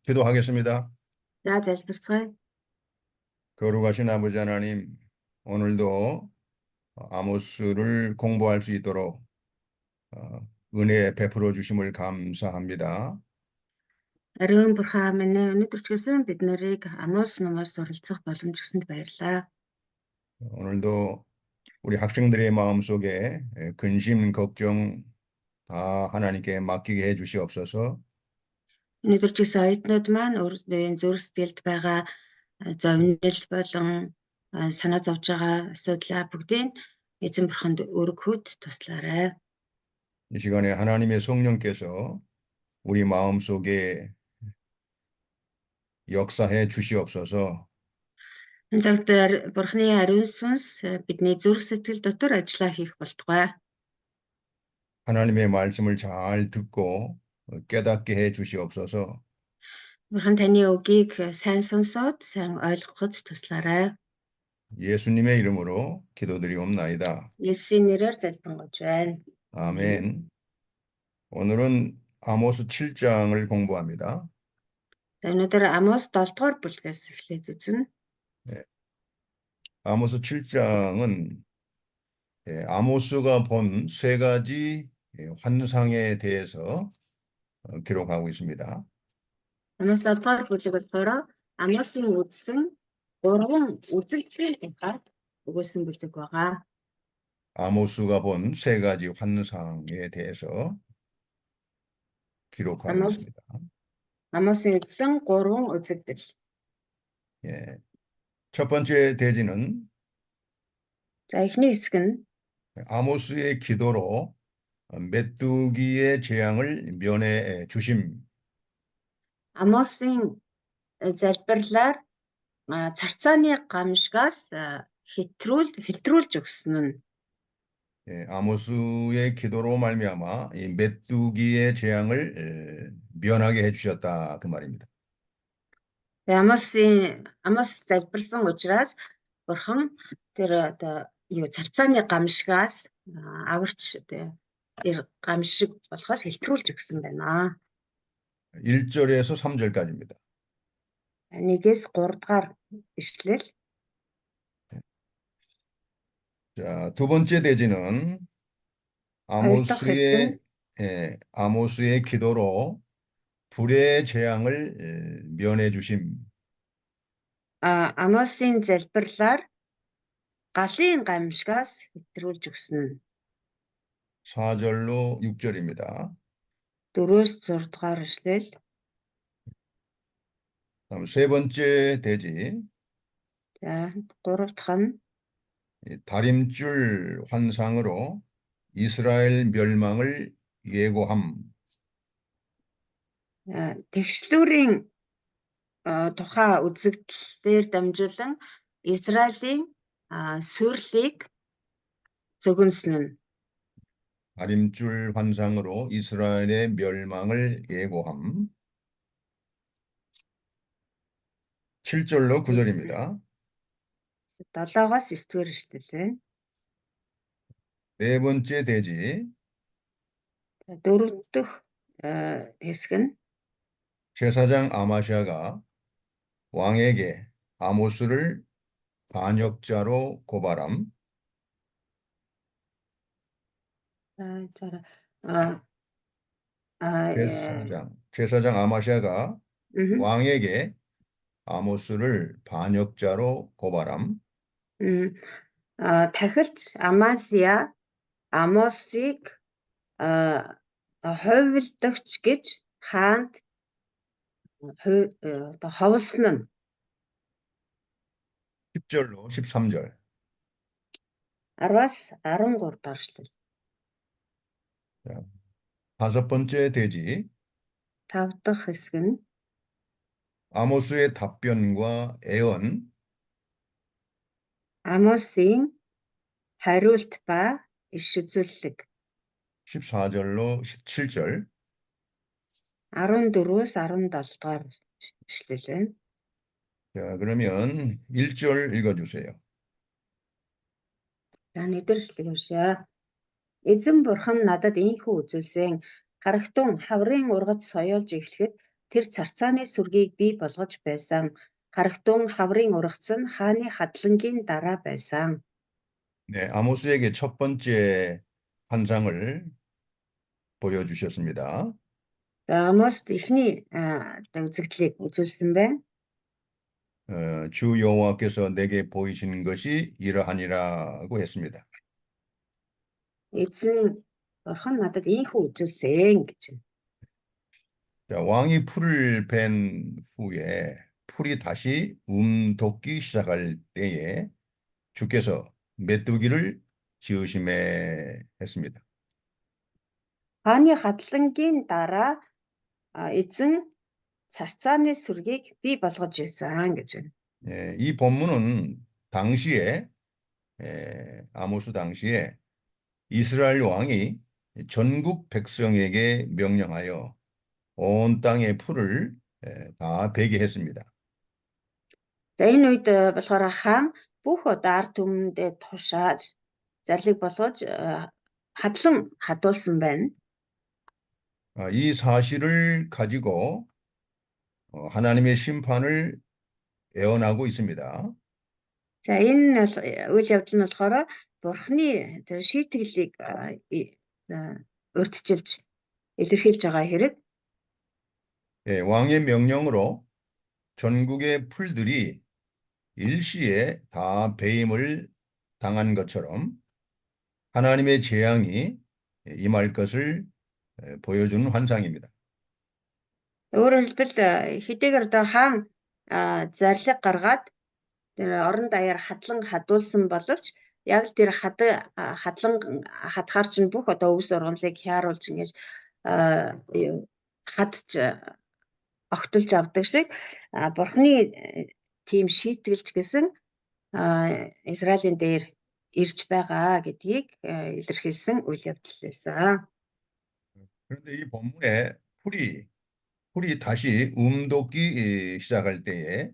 기도하겠습니다. За залбирцгаая. 거룩하신 아버지 하나님, 오늘도 아모스를 공부할 수 있도록 은혜 베풀어 주심을 감사합니다. Ариун бурхан минь өнөөдөр ч гэсэн бид нарыг Амос номоос суралцах боломж өгсөнд баярлалаа. 오늘도 우리 학생들의 마음속에 근심, 걱정 다 하나님께 맡기게 해 주시옵소서. Өнөөдөр ч гэсэн оюутнууд маань өөрсдийн зүрх сэтгэлд байгаа зовнил болон санаа зовж байгаа асуудлаа бүгдийг эзэн бурханд өргөхөд туслаарай. 이 시간에 하나님의 성령께서 우리 마음속에 역사해 주시옵소서. Энэ цагт бурханы ариун сүнс бидний зүрх сэтгэл дотор ажиллаа хийх болтугай. 하나님의 말씀을 잘 듣고 깨닫게 해 주시옵소서. Бурхан таны үгийг сайн сонсоод сайн ойлгоход туслаарай. 예수님의 이름으로 기도드리옵나이다. 예수의 нэрээр залбирanгуйч байна. 아멘. 오늘은 아모스 7장을 공부합니다. За өнөөдөр Амос 7 дугаар бүлгээс эхлээд үзнэ. 아모스 7장은 아모스가 본 세 가지 환상에 대해서 기록하고 있습니다. Амос 7 дугаар бүлэг болохоор Амосын үзсэн 3 үзэгдлийн тухайд өгүүлсэн бүлэг байгаа. 아모스가 본 세 가지 환상에 대해서 기록하고 있습니다. Амосын үзсэн 3 үзэгдэл. 첫 번째 대지는 За эхний хэсэг нь 아모스의 기도로 메뚜기의 재앙을 면해 주심. Амосын залбирлаар царцааны гамшигаас хэлтрүүлж өгсөн нь. 아모스의 기도로 말미암아 이 메뚜기의 재앙을 면하게 해주셨다 그 말입니다. Амос залбирсан учраас бурхан тэр царцааны гамшигаас аварч гамшиг болохоос хэлтрүүлж өгсөн байна. 1절에서 3절까지입니다. 1-3 дугаар ишлэл. 자, 두 번째 대지는 아모스의 기도로 불의 재앙을 면해 주심. Амосын залбирлаар галын гамшигаас хэтрүүлж өгсөн нь. 4절로 6절입니다. 4-6 дугаар ишлэл. 다음 세 번째 대지. 자, 3 дахь нь 다림줄 환상으로 이스라엘 멸망을 예고함. тэгшлүүрийн тухай үзэгдлээр дамжуулан Израилийн сүрлийг зөвгөнсөн нь. 다림줄 환상으로 이스라엘의 멸망을 예고함. 7절로 9절입니다. 7-9 дугаар ишлэл. 네 번째 대지. 4 дахь хэсэг нь 제사장 아마시아가 왕에게 아모스를 반역자로 고발함. 제사장 아마시아가 왕에게 아모스를 반역자로 고발함. дахилч Амасия Амосыг хувирдагч гэж хаанд ховлсон нь. 10절로 13절. 10-аас 13 дугаар ишлэл. 다섯 번째 대지. 5 дахь хэсэг нь 아모스의 답변과 애언. Амосын хариулт ба иш үзүүлэлт. 14절로 17절. 14-өөс 17 дугаар ишлэл байна. 자, 그러면 1절 읽어주세요. За нэгдүгээр ишлэг уншъя. Эзэн бурхан надад ийхүү үзүүлсэн. Харагтун хаврын ургац соёолж эхлэхэд тэр царцааны сүргийг бий болгож байсан. Харагтун хаврын ургац нь хааны хадлангийн дараа байсан. 네, 아모스에게 첫 번째 환상을 보여주셨습니다. За Амост эхний үзэгдлийг үзүүлсэн байна. 주 여호와께서 내게 보이시는 것이 이러하니라고 했습니다. Эзэн Бурхан надад ийхүү үзүүлсэн гэж байна. 자, 왕이 풀을 벤 후에 풀이 다시 돋기 시작할 때에 주께서 메뚜기를 지으심에 했습니다. Хааны хадлангийн дараа эзэн царцааны сүргийг бий болгож байсан гэж байна. 예, 이 본문은 당시에 아모스 당시에 이스라엘 왕이 전국 백성에게 명령하여 온 땅의 풀을 다 베게 했습니다. За энэ үед болохоор хаан бүх ард түмэндээ тушааж зарлиг болгож хадлан хадуулсан байна. 이 사실을 가지고 하나님의 심판을 예언하고 있습니다. За энэ үйл явдал нь болохоор Бурханы шийтгэлийг урьдчилж илэрхийлж байгаа хэрэг. 예, 왕의 명령으로 전국의 풀들이 일시에 다 배임을 당한 것처럼 하나님의 재앙이 임할 것을 보여주는 환상입니다. Өөрөөр хэлбэл хэдийгээр одоо хаан зарлиг гаргаад тэр орон даяар хадлан хадуулсан боловч яг л тэр хадлан хадхаар чинь бүх одоо өвс ургамлыг хяаруулж ингэж хадж огтолж авдаг шиг Бурханы тийм шийтгэлч гэсэн Израилийн дээр ирж байгаа гэдгийг илэрхийлсэн үйл явдал байсан. 그런데 이 본문에 풀이 다시 돋기 시작할 때에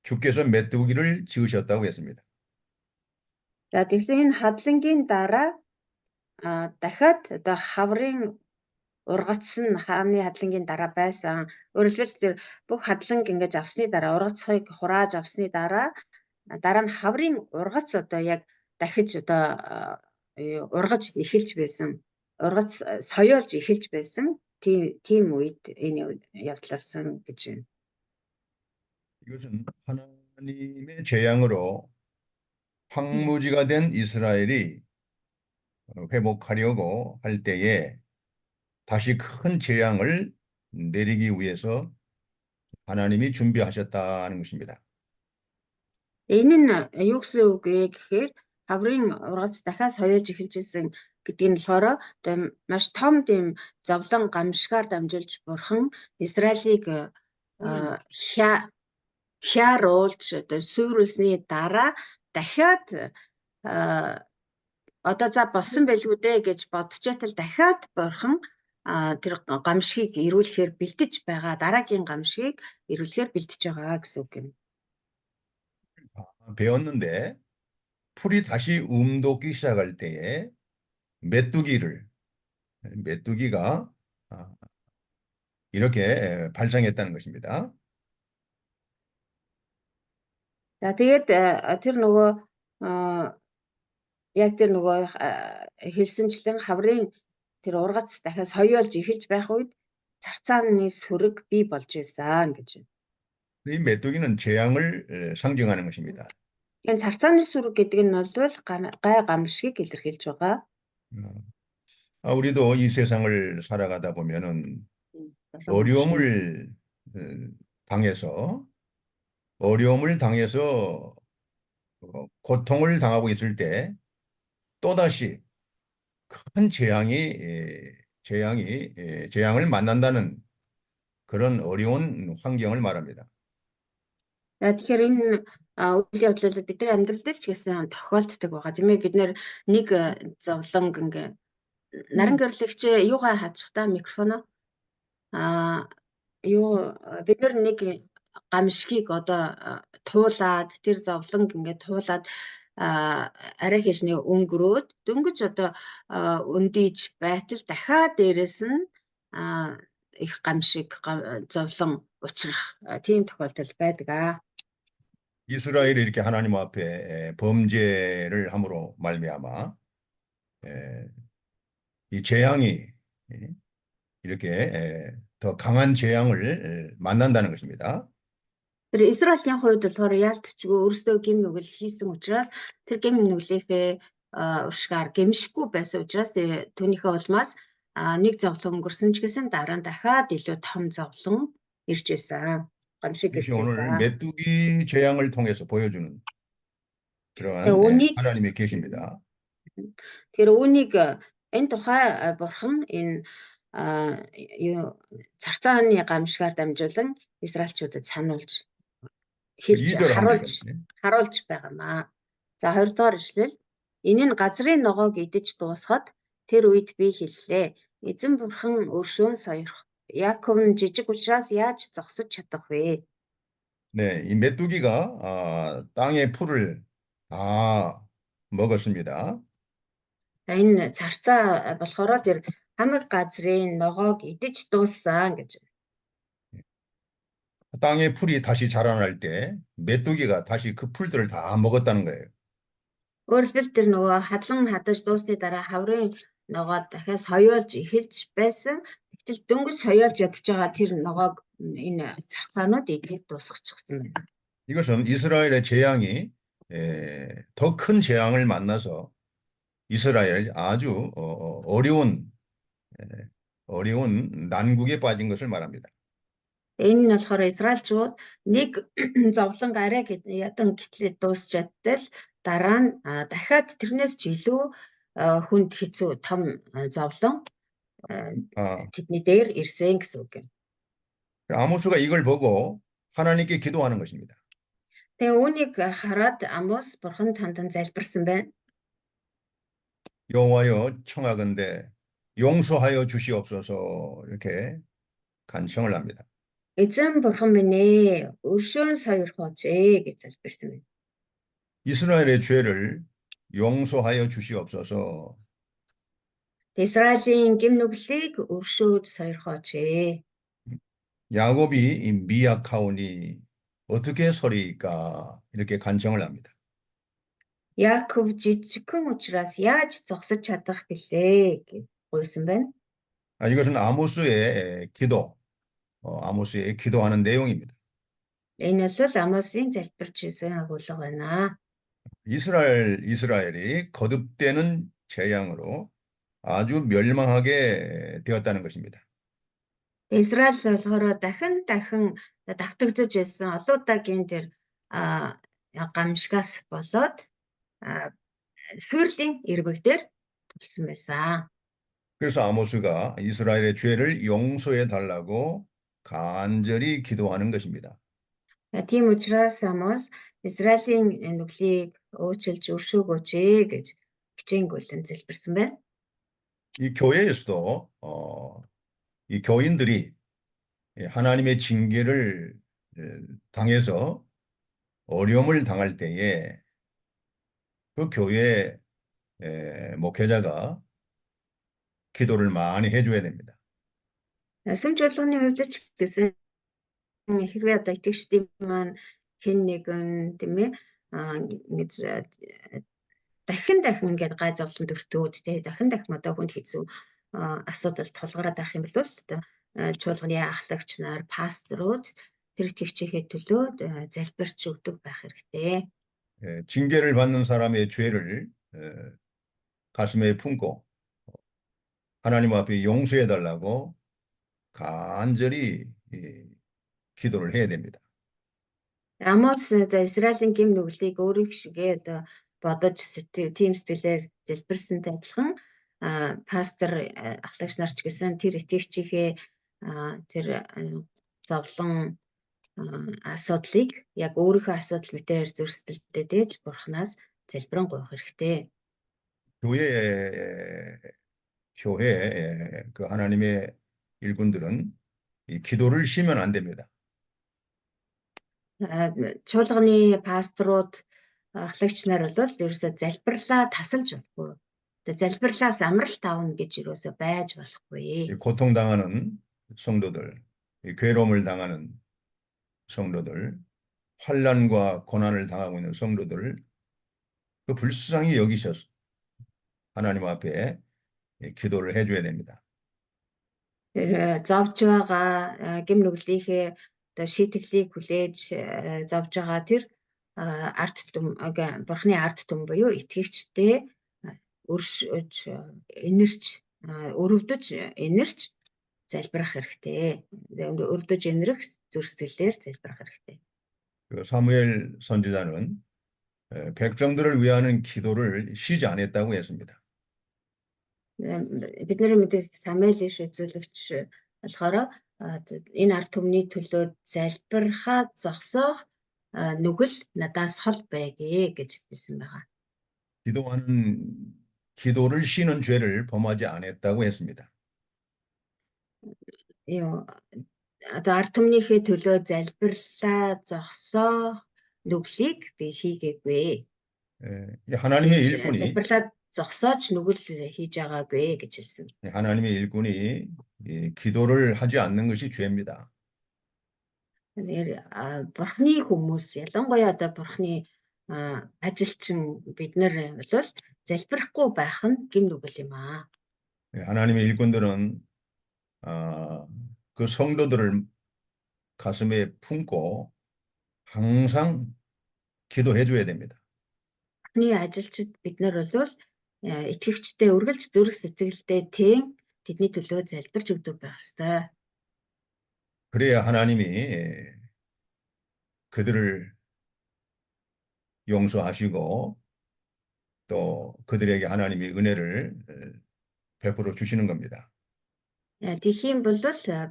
주께서 메뚜기를 지으셨다고 했습니다. За тэгсэн энэ хадлангийн дараа дахиад одоо хаврын ургац нь хааны хадлангийн дараа байсан. Өөрөөр хэлбэл тэр бүх хадланг ингэж авсны дараа ургацыг хурааж авсны дараа нь хаврын ургац одоо яг дахиж одоо ургаж эхэлж байсан. Ургац соёолж эхэлж байсан. Тийм үед энэ явдлаарсан гэж байна. 이것은 하나님의 재앙으로 황무지가 된 이스라엘이 회복하려고 할 때에 다시 큰 재앙을 내리기 위해서 하나님이 준비하셨다는 것입니다. Энэ нь юу гэсэн үг вэ гэхээр хаврын ургац дахиад соёолж эхэлж ирсэн гэдэг нь болохоор одоо маш том тийм зовлон гамшигаар дамжуулж Бурхан Израилийг хяаруулж одоо сүйрүүлсний дараа дахиад одоо за болсон байлгүй дээ гэж бодчихвол дахиад Бурхан тэр гамшигыг ирүүлэхээр бэлдэж байгаа, дараагийн гамшигыг ирүүлэхээр бэлдэж байгаа гэсэн үг юм. 배웠는데 풀이 다시 돋기 시작할 때에 메뚜기가 이렇게 발생했다는 것입니다. За тэгээд тэр нөгөө яг тэр нөгөө хэлсэнчлэн хаврын тэр ургац дахиад соёолж эхэлж байх үед царцааны сүрэг бий болж байсан гэж байна. 이 메뚜기는 재앙을 상징하는 것입니다. Энэ царцааны сүрэг гэдэг нь бол гай гамшигыг илэрхийлж байгаа. 우리도 이 세상을 살아가다 보면은 어려움을 당해서 고통을 당하고 있을 때 또다시 큰 재앙을 만난다는 그런 어려운 환경을 말합니다. За тэгэхээр энэ үйл явдлууд бидний амьдрал дээр ч гэсэн тохиолддог байгаа тийм ээ. Бид нэг зовлон ингээ наран гэрэлэгч юугаа хаачихтаа микрофоно бид нэг гамшигыг одоо туулаад тэр зовлонг ингээ туулаад арай хишний өнгөрөөд дөнгөж одоо өндийж байтал дахиад дээрэс нь их гамшиг зовлон учрах тийм тохиолдол байдаг. 이스라엘이 이렇게 하나님 앞에 범죄를 함으로 말미암아 이 재앙이 이렇게 더 강한 재앙을 만난다는 것입니다. Тэр Израилийн хувьд болохоор яалтчгүй өөрсдөө гэм нүгэл хийсэн учраас тэр гэм нүглийнхээ уршгаар гэмшихгүй байсан учраас түүнийхээ улмаас нэг зовлон өнгөрсөн ч гэсэн дараа нь дахиад илүү том зовлон ирж байсан. Гамшиг 이것이 ирж 오늘 байсан. 메뚜기 재앙을 통해서 보여주는 그러한 하나님의 계시입니다. Тэр үүнийг энэ тухай бурхан энэ царцааны гамшигаар дамжуулан Израильчуудад сануулж хэлж харуулж байгаамаа. За 2 дугаар ишлэл. Энэ нь газрын ногоог идэж дуусахад тэр үед би хэллээ. Эзэн бурхан өршөөн сойрох. Яаков нь жижиг учраас яаж зогсож чадах вэ? 네, 이 메뚜기가 땅의 풀을 다 먹었습니다. Энэ царцаа болохоор тэр хамаг газрын ногоог идэж дууссан гэж. 땅의 풀이 다시 자라날 때 메뚜기가 다시 그 풀들을 다 먹었다는 거예요. Өөрөлдвөл тэр нөгөө хадлан хадаж дуусны дараа хаврын ногоо дахиад соёолж эхэлж байсан. Гэтэл дөнгөж соёолж ядж байгаа тэр ногоог энэ царцаанууд идэж дуусгачихсан байна. 이것은 이스라엘의 재앙이 더 큰 재앙을 만나서 이스라엘 아주 어려운 난국에 빠진 것을 말합니다. Энэ нь болохоор Израильчууд нэг зовлон арай ядан гэтлээ дуусчаадтай л дараа нь дахиад тэрнээс ч илүү хүнд хэцүү том зовлон тэдний дээр ирсэн гэсэн үг юм. 아모스가 이걸 보고 하나님께 기도하는 것입니다. Тэгээ үүнийг хараад Амос бурхан тандан залбирсан байна. 여호와여 청하건대 용서하여 주시옵소서 이렇게 간청을 합니다. Эзэн бурхан минь ээ өршөөн сойрхооч гэж залбирсан байна. 이스라엘의 죄를 용서하여 주시옵소서. Израилийн гэм нүглийг өршөөж сойрхооч. 야곱이 미약하오니 어떻게 서리이까 이렇게 간청을 합니다. Яаков жижигхэн учраас яаж зогсож чадах гэлээ гэж гуйсан байна. 이것은 아모스의 기도, 아모스의 기도하는 내용입니다. Энэ бол Амосын залбирч ирсэн агуулга байна. 이스라엘이 거듭되는 재앙으로 아주 멸망하게 되었다는 것입니다. Израиль болохоор дахин давтагдж байсан олон удаагийн тэр гамшигаас болоод сүрлийн ирбэгдэр тулсан байсан. 그래서 아모스가 이스라엘의 죄를 용서해 달라고 간절히 기도하는 것입니다. Тийм учраас Амос Израилийн нүглийг уучлж өршөөгөөч гэж хичээнгүйлэн залбирсан байна. 이 교회에서도 이 교인들이 하나님의 징계를 당해서 어려움을 당할 때에 그 교회 목회자가 기도를 많이 해줘야 됩니다. Сүм чуулганы хувьд ч гэсэн хэрвээ одоо итгэгчдийн маань хэн нэгэн тийм ээ ингэж дахин ингээд гай зовлон төртөөд тийм дахин одоо хүнд хэцүү асуудал тулгараад байх юм бол одоо чуулганы ахлагч нар пасторууд тэр итгэгчийнхээ төлөө залбирч өгдөг байх хэрэгтэй. 징계를 받는 사람의 죄를 가슴에 품고 하나님 앞에 용서해 달라고 간절히 기도를 해야 됩니다. Амос Израилийн гэм нүглийг өөрийг шигээ одоо бодож тийм сэтгэлээр залбирсантай адилхан пастор ахлагч нарч гэсэн тэр итгэгчийнхээ тэр зовлон асуудлыг яг өөрийнхөө асуудал мэтээр зөрсдөлтэй дээж бурхнаас залбирэн гуйх хэрэгтэй. 교회 그 하나님의 일꾼들은 이 기도를 쉬면 안 됩니다. Чуулганы пасторууд ахлагч нар бол ерөөсөө залбирлаа тасалж болохгүй. Тэгээ залбирлаас амралт авна гэж ерөөсөө байж болохгүй. 고통당하는 성도들, 이 괴로움을 당하는 성도들, 환난과 고난을 당하고 있는 성도들, 그 불쌍히 여기셔서 하나님 앞에 기도를 해줘야 됩니다. Тэр зовж байгаа гэм нүглийнхээ одоо шийтгэлийг хүлээж зовж байгаа тэр арт түм бурхны арт түм буюу итгэгчтэй өршөж инэрч өрөвдөж инэрч залбирах хэрэгтэй. Өрөвдөж инэрх зүрх сэтгэлээр залбирах хэрэгтэй. 그 사무엘 선지자는 백성들을 위하는 기도를 쉬지 않았다고 했습니다. Бидний мэдээ Самуэль иш үзүүлэгч болохоор энэ арт түмний төлөө залбирахаа зогсоох нүгэл надаас хол байгээ гэж хэлсэн байгаа. 기도를 쉬는 죄를 범하지 않았다고 했습니다. Одоо арт түмнийхээ төлөө залбирлаа зогсоох нүглийг би хийгээгүй. 하나님의 일꾼이 залбирлаа зогсоож нүгэл хийж байгаагүй гэж хэлсэн. 하나님의 일꾼이 기도를 하지 않는 것이 죄입니다. Бурхны хүмүүс ялангуяа одоо бурхны ажилчин бид нар бол залбирахгүй байх нь гим нүгэл юм аа. 하나님의 일꾼들은 그 성도들을 가슴에 품고 항상 기도해 줘야 됩니다. Бурхны ажилчид бид нар бол итгэгчтэй үргэлж зүрх сэтгэлдээ тийм тэдний төлөө залбирч өгдөг байх ёстой. 그래야 하나님이 그들을 용서하시고 또 그들에게 하나님이 은혜를 베풀어 주시는 겁니다. Тэгхийн бол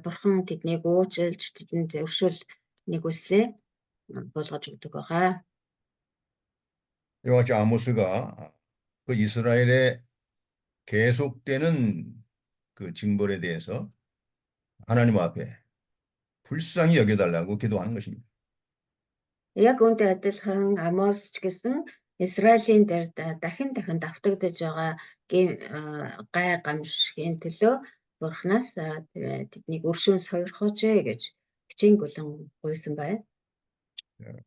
бурхан тэднийг уучлж тэдэнд өршөөл нэгүслээ болгож өгдөг байгаа. 이와 같이 아모스가 그 이스라엘의 계속되는 그 징벌에 대해서 하나님 앞에 불쌍히 여겨달라고 기도하는 것입니다. Яг үүнтэй адилхан Амос ч гэсэн Израилийн дээр дахин давтагдж байгаа гай гамшигын төлөө Бурханаас тэднийг өршөөн сойрхооч гэж хичээнгүлэн гуйсан байна.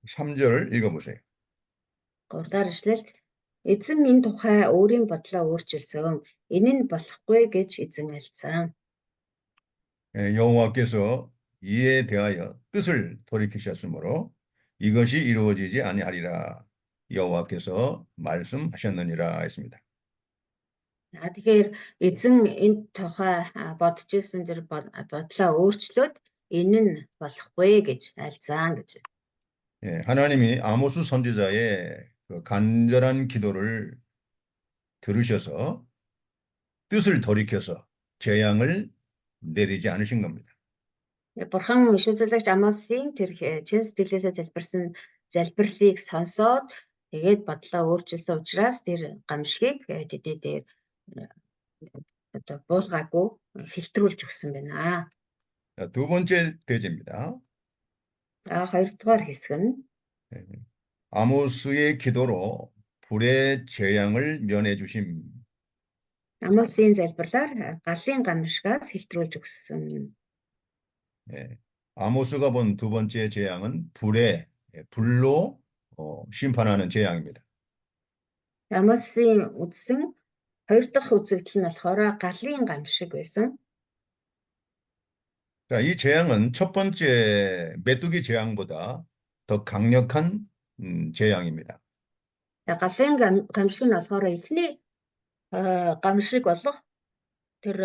3절 읽어보세요. 3-р эшлэл эзэн энэ тухай өөрийн бодлоо өөрчилсөн. Энэ нь болохгүй гэж эзэн альцсан. 여호와께서 이에 대하여 뜻을 돌이키셨으므로 이것이 이루어지지 아니하리라 여호와께서 말씀하셨느니라 했습니다. Тэгэхээр эзэн энэ тухай бодож ирсэн тэр бодлоо өөрчлөөд энэ нь болохгүй гэж альцсан гэж. 하나님이 아모스 선지자의 그 간절한 기도를 들으셔서 뜻을 돌이켜서 재앙을 내리지 않으신 겁니다. Бурхан иш үзүүлэгч Амосын тэр чин сэтгэлээсээ залбирсан залбирлыг сонсоод тэгээд бодлоо өөрчилсөн учраас тэр гамшигыг тэдний дээр одоо буулгаагүй хэлтрүүлж өгсөн байна. 두 번째 대제입니다. хоёрдугаар хэсэг нь 아모스의 기도로 불의 재앙을 면해 주심. Амосын залбирлаар галын гамшигаас хэлтрүүлж өгсөн. 아모스가 본 두 번째 재앙은 불로 심판하는 재앙입니다. Амосын үзсэн хоёр дахь үзэгдэл нь болохоор галын гамшиг байсан. 자, 이 재앙은 첫 번째 메뚜기 재앙보다 더 강력한 재앙입니다. галын гамшиг нь болохоор эхний гамшиг болох тэр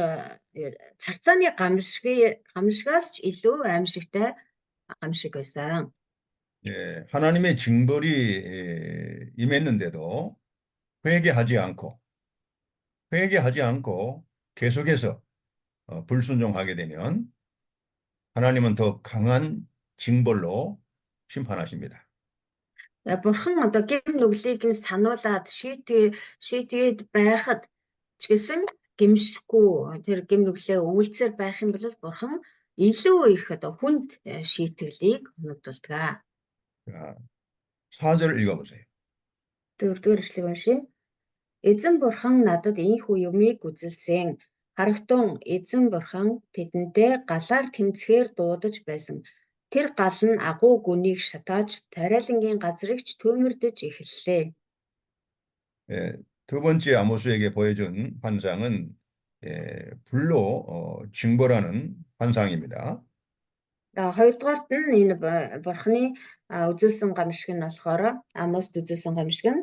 царцааны гамшигаас ч илүү аимшигтай гамшиг байсан. 하나님의 징벌이 임했는데도 회개하지 않고 계속해서 불순종하게 되면 하나님은 더 강한 징벌로 심판하십니다. Бурхан одоо гэм нүглийг нь сануулад шийтгээд байхад ч гэсэн гимшихгүй тэр гэм нүглээ өвөлцөр байх юм бол Бурхан илүү их одоо хүнд шийтгэлийг өнөдөлдөг. 4절 읽어보세요. 4-р эшлэг уншия. Эзэн Бурхан надад ийхүү юмыг үзэлсэн. харагтун эзэн бурхан тэдэнтэй галаар тэмцэхээр дуудаж байсан. Тэр гал нь агуу гүнийг шатааж тариалангийн газрыг ч төөмөрдөж эхэллээ. 두 번째 아모스에게 보여준 환상은 불로 징벌하는 환상입니다. Хоёрдугаарт нь энэ бурханы үзүүлсэн гамшиг нь болохоор Амост үзүүлсэн гамшиг нь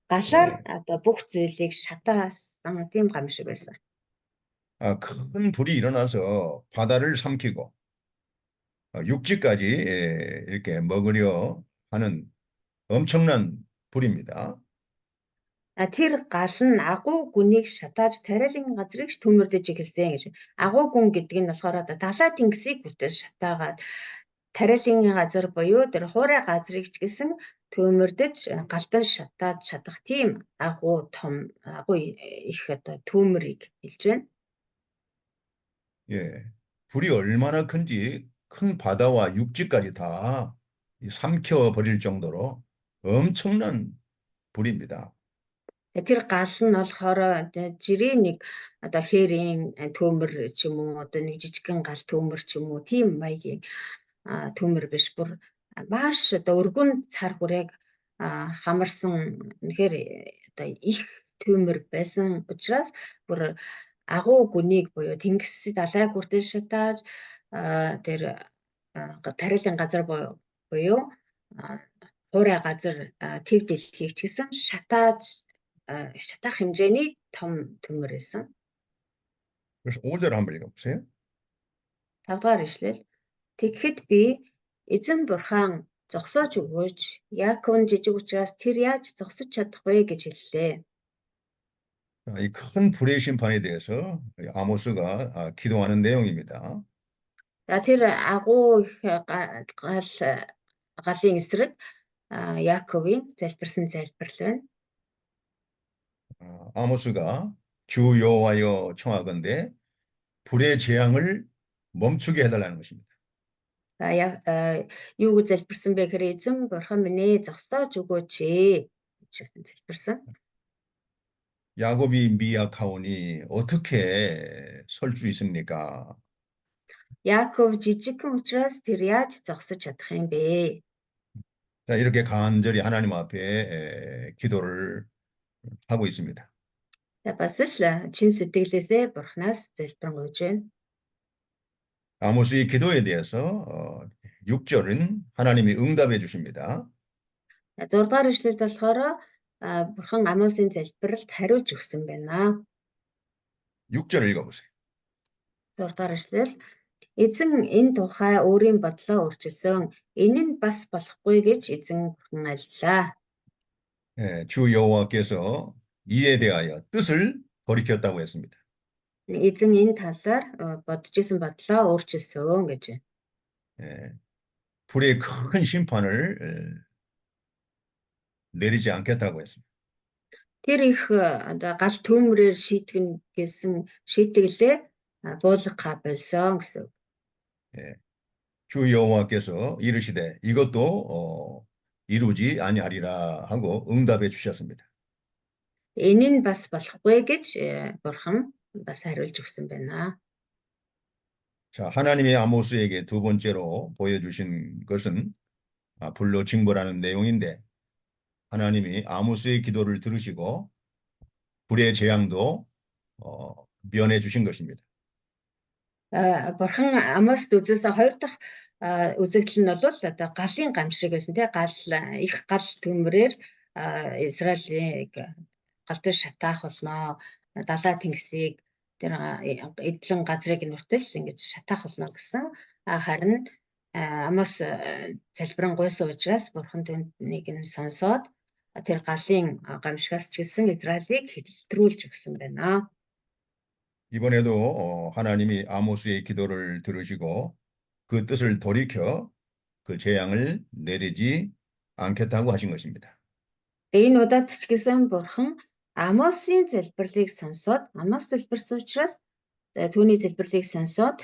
галаар 예, одоо бүх зүйлийг шатаасан тийм гамшиг байсан. 큰 불이 일어나서 바다를 삼키고 육지까지 이렇게 먹으려 하는 엄청난 불입니다. Тэр гал нь агуу гүнийг шатааж тариалан газрыг ч төмөрдөж эхэлсэн гэж. Агуу гүн гэдэг нь болохоор одоо далай тэнгисийг бүтээл шатаагаад тариалан газар буюу тэр хуурай газрыг ч гэсэн төмөрдөж галдан шатаад чадах тийм агуу том агуу их одоо төмөрийг хэлж байна. 예, 불이 얼마나 큰지 큰 바다와 육지까지 다 삼켜 버릴 정도로 엄청난 불입니다. Тэр гал нь болохоор жирийн нэг одоо хээрийн төмөр ч юм уу одоо нэг жижигхэн гал төмөр ч юм уу тийм маягийн төмөр биш бүр маш одоо өргөн цар хүрээг хамарсан үнэхээр одоо их төмөр байсан учраас бүр агуу гүнийг буюу тэнгис далай хүртэл шатааж тэр тариалан газар буюу хуурай газар төв дэлхийг ч гэсэн шатааж шатах хэмжээний том төмөр байсан. 그래서 5절 한번 읽어보세요. 5 дугаар ишлэл. Тэгэхэд би эзэн бурхан зогсоож өгөөч. Яаков нь жижиг учраас тэр яаж зогсож чадах вэ гэж хэллээ. 이 큰 불의 심판에 대해서 아모스가 기도하는 내용입니다. Тэр агуу их галын эсрэг Яаковын залбирсан залбирал байна. 아모스가 주 여호와여 청하건대 불의 재앙을 멈추게 해달라는 것입니다. Юу гэж залбирсан бэ гэхээр эзэн бурхан минь ээ зогсоож өгөөч гэж залбирсан. 야곱이 미약하오니 어떻게 설 수 있습니까? Яаков жижигхэн учраас тэр яаж зогсож чадах юм бэ? 자, 이렇게 간절히 하나님 앞에 기도를 하고 있습니다. Бас л чин сэтгэлээсээ бурхнаас залбирanгуйж байна. 아모스의 기도에 대해서 6절은 하나님이 응답해 주십니다. 6 дугаар ишлэлд болохоор бурхан Амосын залбиралд хариулж өгсөн байна. 6절 읽어보세요. 6 дугаар ишлэл эзэн энэ тухай өөрийн бодлоо өөрчилсөн. Энэ нь бас болохгүй гэж эзэн бурхан альлаа. 주 여호와께서 이에 대하여 뜻을 돌이켰다고 했습니다. Эзэн энэ талаар бодож исэн бодлоо өөрчилсөн гэж байна. 불의 큰 심판을 내리지 않겠다고 했습니다. Тэр их одоо гал төмрээр шийтгэн гэсэн шийтгэлээ буулгах болсон гэсэн. 주 여호와께서 이르시되 이것도 이루지 아니하리라 하고 응답해 주셨습니다. Энэ нь бас болохгүй гэж бурхан бас хариулж өгсөн байна. 자, 하나님의 아모스에게 두 번째로 보여주신 것은 불로 징벌하는 내용인데 하나님이 아모스의 기도를 들으시고 불의 재앙도 면해 주신 것입니다. Бурхан Амост үзүүлсэн хоёр дахь үзэгдэл нь бол одоо галын гамшиг байсан тийм их гал төмрээр Израилийг галдан шатаах болно. Далай тэнгисийг тэр эдлэн газрыг нүртэл ингэж шатаах болно гэсэн. Харин Амос залбирanгуйсан учраас бурхан түүнийг нь сонсоод тэр галын гамшигаас ч гэсэн Израилийг хэвлэлтрүүлж өгсөн байна. 이번에도 하나님이 아모스의 기도를 들으시고 그 뜻을 돌이켜 그 재앙을 내리지 않겠다고 하신 것입니다. Энэ удаад ч гэсэн бурхан Амосын залбирлыг сонсоод Амос залбирсан учраас түүний залбирлыг сонсоод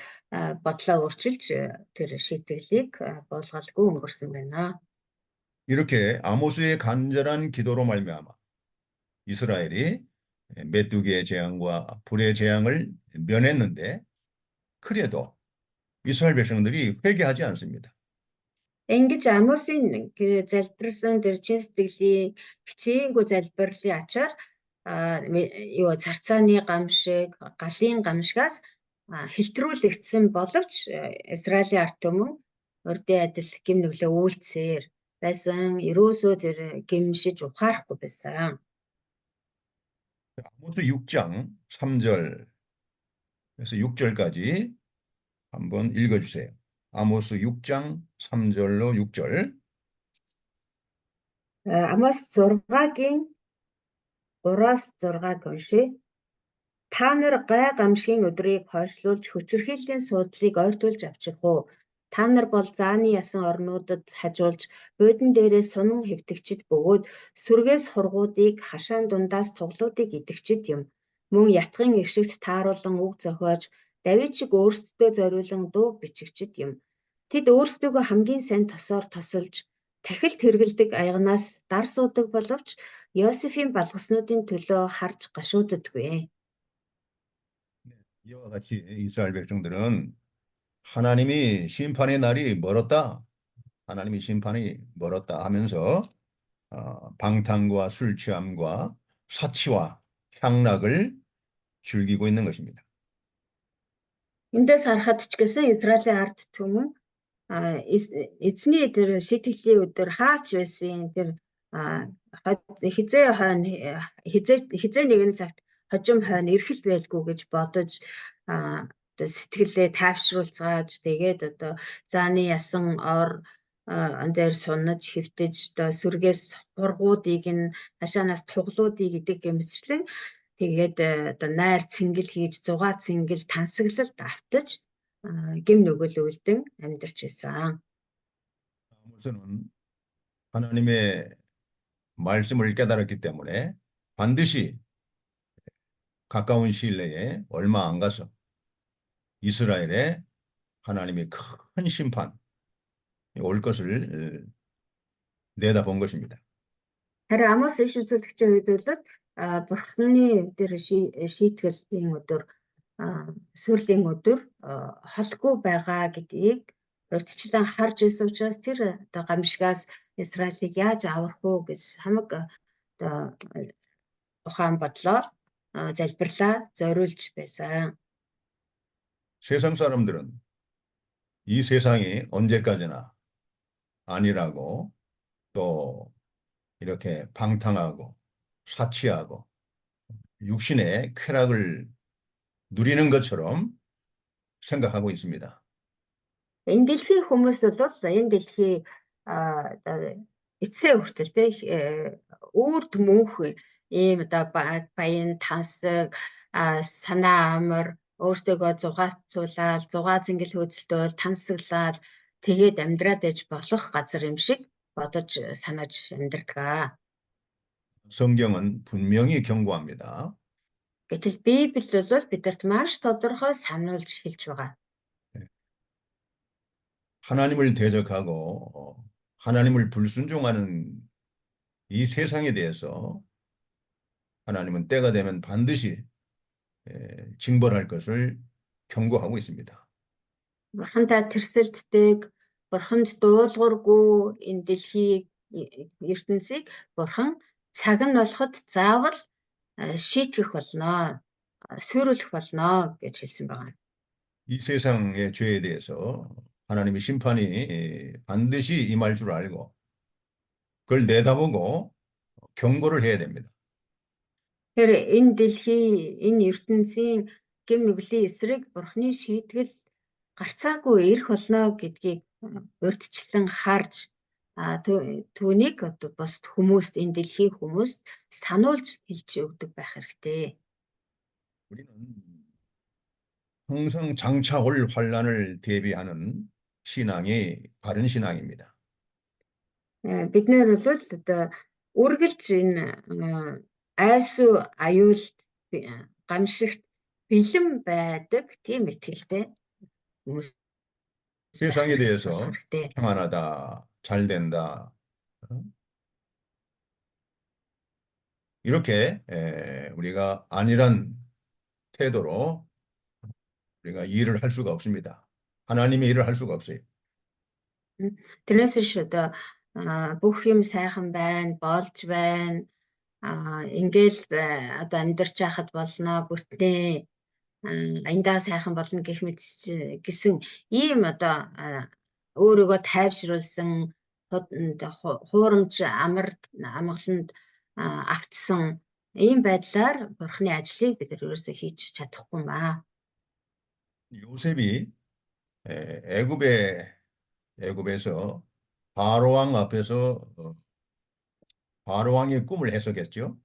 бодлоо өөрчилж тэр шийтгэлийг буулгалгүй өнгөрсөн байна. 이렇게 아모스의 간절한 기도로 말미암아 이스라엘이 메뚜기의 재앙과 불의 재앙을 면했는데 그래도 이스라엘 백성들이 회개하지 않습니다. Ингэж Амосын залбирсан тэр чин сэтгэлийн хичээнгүй залбирлын ачаар царцааны гамшиг, галын гамшигаас хэлтрүүлэгдсэн боловч Израилийн ард түмэн урдын адил гэм нүглээ үйлцээр байсан. Ерөөсөө тэр гэмшиж ухаарахгүй байсан. 아모스 6장 3절에서 6절까지 한번 읽어주세요. 아모스 6장 3절로 6절. Амос 6-гийн 3-аас 6-аг уншия. Та нар гай гамшигын өдрийг хойшлуулж хүчирхийллийн суудлыг ойртуулж авчих уу? Та нар бол зааны ясан орнуудад хажуулж буудан дээрээ сунан хэвтэгчид бөгөөд сүргээс хургуудыг хашаан дундаас туглуудыг идэгчид юм. Мөн ятгын эгшигт тааруулан үг зохиож Давид шиг өөрсдөө зориулан дуу бичигчид юм. Тэд өөрсдөө хамгийн сайн тосоор тосолж тахилд хэрэгэлдэг аягнаас дар суудаг боловч Йосефийн балгаснуудын төлөө харж гашууддаггүй. 이와 같이 이스라엘 백성들은 하나님이 심판의 날이 멀었다. 하나님이 심판이 멀었다 하면서 방탕과 술 취함과 사치와 향락을 즐기고 있는 것입니다. Эндээс харахад ч гэсэн Израилийн ард түмэн эзний тэр шийтгэлийн өдөр хаач байсан тэр хизээ нэгэн цагт хожим хойно эрхэл байлгүй гэж бодож сэтгэлээ тайвшруулцгааж тэгээд одоо зааны ясан ор дээр сунаж хэвтэж одоо сүргээс хургуудыг нь хашаанаас туглуудыг идэг гэмчлэн тэгээд одоо найр цэнгэл хийж зугаа цэнгэл тансаглалд автаж гэм нүгэл үлдэн амьдарч байсан. 아모스는 하나님의 말씀을 깨달았기 때문에 반드시 가까운 시일 내에 얼마 안 가서 이스라엘에 하나님의 큰 심판 올 것을 내다본 것입니다. Харин Амос иш үзүүлэгчийн үед бол Бурхны тэр шийтгэлийн өдөр сүрлийн өдөр холгүй байгаа гэдгийг урьдчилан харж ирсэн учраас тэр одоо гамшигаас Израилийг яаж аврах уу гэж хамаг одоо ухаан бодлоо залбирлаа зориулж байсан. 세상 사람들은 이 세상이 언제까지나 아니라고 또 이렇게 방탕하고 사치하고 육신의 쾌락을 누리는 것처럼 생각하고 있습니다. Энэ дэлхийн хүмүүс бол энэ дэлхийн эцсээ хүртэл өөрт мөнх ийм одоо баян тансаг санаа амар өөртөөгөө зугаацуулаад зугаа зингэл хөөцөлтөөл тансаглаад тэгээд амьдраад ээж болох газар юм шиг бодож санаж амьдрдаг. 성경은 분명히 경고합니다. Гэтэл Библи бол бидэрт маш тодорхой сануулж хэлж байгаа. 하나님을 대적하고 하나님을 불순종하는 이 세상에 대해서 하나님은 때가 되면 반드시 징벌할 것을 경고하고 있습니다. Бурхантай тэрсэлддэг, бурханд дуулуургүй энэ дэлхийг ертөнцийг бурхан цаг нь болоход заавал шийтгэх болно, суйруулах болно гэж хэлсэн байна. 이 세상의 죄에 대해서 하나님의 심판이 반드시 임할 줄 알고 그걸 내다보고 경고를 해야 됩니다. Тэр энэ дэлхий, энэ ертөнцийн гэм нүглийн эсрэг бурхны шийтгэл гарцаагүй ирэх болно гэдгийг урьдчилан харж түүнийг одоо бусд хүмүүст энэ дэлхийн хүмүүст сануулж хэлж өгдөг байх хэрэгтэй. 우리는 항상 장차 올 환란을 대비하는 신앙이 바른 신앙입니다. Бид нэр бол одоо үргэлж энэ айсуу аюулт гамшигт бэлэн байдаг тийм итгэлтэй хүмүүс. 세상에 대해서 평안하다, 잘 된다 이렇게 우리가 안일한 태도로 우리가 일을 할 수가 없습니다. 하나님의 일을 할 수가 없어요. Тэрнээс биш одоо бүх юм сайхан байна, болж байна. Ингээл одоо амьдарч яхад болно, бүтнээ аяндаа сайхан болно гэх мэт гэсэн ийм одоо өөрийгөө тайвшруулсан хуурамч амгаланд автсан ийм байдлаар Бурхны ажлыг бид ерөөсөө хийж чадахгүй маа. 요셉이 애굽에서 바로왕 앞에서 바로왕의 꿈을 해석했죠.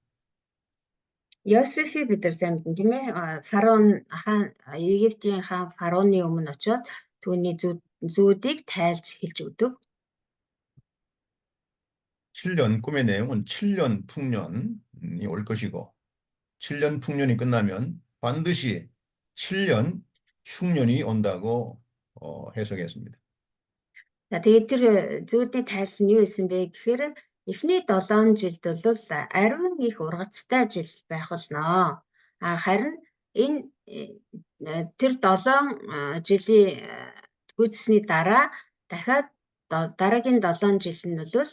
Йосефийг бид нар сайн мэднэ тийм ээ. Фараон хаан Египтийн хаан фараоны өмнө очиод түүний зүүдийг тайлж хэлж өгдөг. 7년 꿈의 내용은 7년 풍년이 올 것이고 7년 풍년이 끝나면 반드시 7년 흉년이 온다고 해석했습니다. За тэгээд тэр зүүдний тайлс нь юу исэн бэ гэхээр эхний 7 жилд бол ариун их ургацтай жил байх болно. Харин энэ тэр 7 жилийн гүйцэсний дараа дахиад дараагийн 7 жил нь бол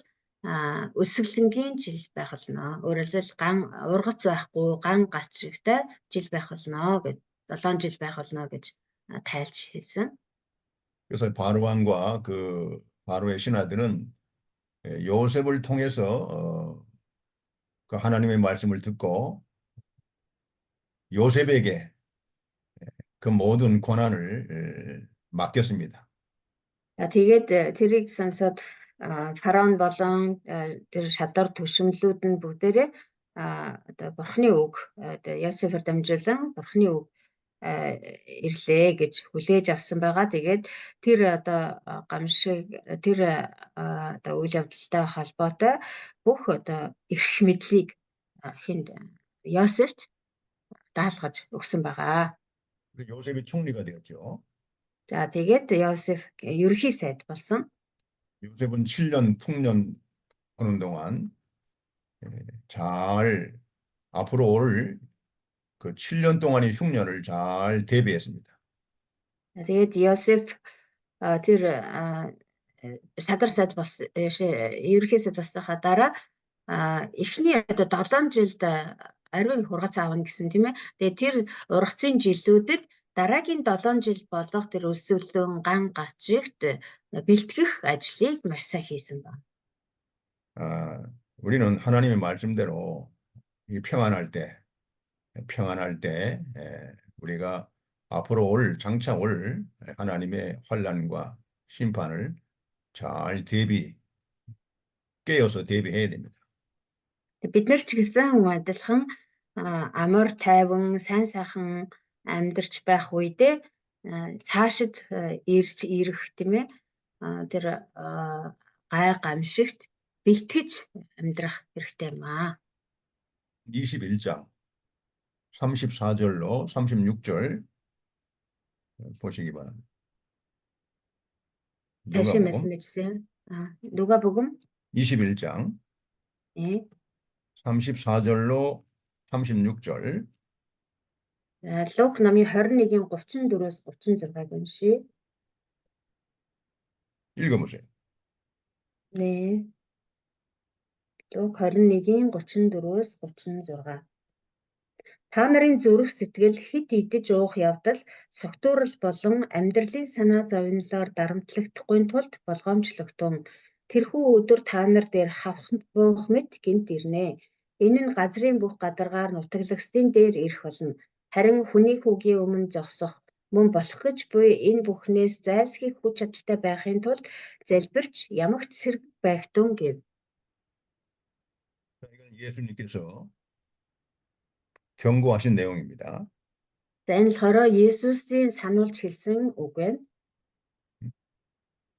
өсвөлнгийн жил байх болно. Өөрөөр хэлбэл ургац байхгүй, ган гацрагтай жил байх болно гэж 7 жил байх болно гэж тайлж хэлсэн. 그래서 바로왕과 그 바로의 신하들은 요셉을 통해서 그 하나님의 말씀을 듣고 요셉에게 그 모든 권한을 맡겼습니다. Тэгээд тэрийг сонсоод фараон болон тэр шадар түшмлүүд нь бүгдээрээ одоо Бурхны үг одоо Йосефээр дамжуулан Бурхны үг ирлээ гэж хүлээж авсан байгаа. Тэгээд тэр одоо гамшиг тэр одоо үйл явдалтай холбоотой бүх одоо эрх мэдлийг хинд Йосефт даалгаж өгсөн байгаа. 요셉이 총리가 되었죠. За тэгээд Йосеф ерөнхий сайд болсон. 요셉은 7년 풍년 하는 동안 잘 앞으로 올 그 7년 동안의 흉년을 잘 대비했습니다. Тэгээд Йосеф тэр шадар сайд болсон ерөнхий сайд болсныхаа дараа эхний одоо 7 жилд ариун ургац аавна гэсэн тийм ээ. Тэгээд тэр ургацын жилүүдэд дараагийн 7 жил болох тэр өсвөлөн ган гацрагт бэлтгэх ажлыг маш сайн хийсэн байна. 우리는 하나님의 말씀대로 평안할 때 우리가 앞으로 장차 올 하나님의 환난과 심판을 잘 깨어서 대비해야 됩니다. Бид нар ч гэсэн адилхан амар тайван сайн сайхан амьдарч байх үедээ цаашид ирэх тийм ээ тэр гай гамшигт бэлтгэж амьдрах хэрэгтэй юм аа. 21장 34절로 36절 보시기 바랍니다. 누가복음 21장 34절로 36절 Лук номын 21-ийн 34-өөс 36-ыг уншия. 읽어보세요. 네. Лук 21-ийн 34-өөс 36. Та нарын зүрх сэтгэл хит идэж уух явдал согтуурал болон амьдралын санаа зовнилоор дарамтлагдахгүй тулд болгоомжлогдсон. Тэрхүү өдөр та нар дээр хавхан буух мэт гинт ирнэ. Энэ нь газрын бүх гадаргаар нутаглагсдын дээр ирэх болно. Харин хүний хүүгийн өмнө зогсох мөн болох гэж буй энэ бүхнээс зайлсхийх хүч чадалтай байхын тулд залбирч ямагт сэрэг байгтун гэв. 이건 예수님께서 경고하신 내용입니다. Энэ болохоор Есүсийн сануулж хэлсэн үг байна.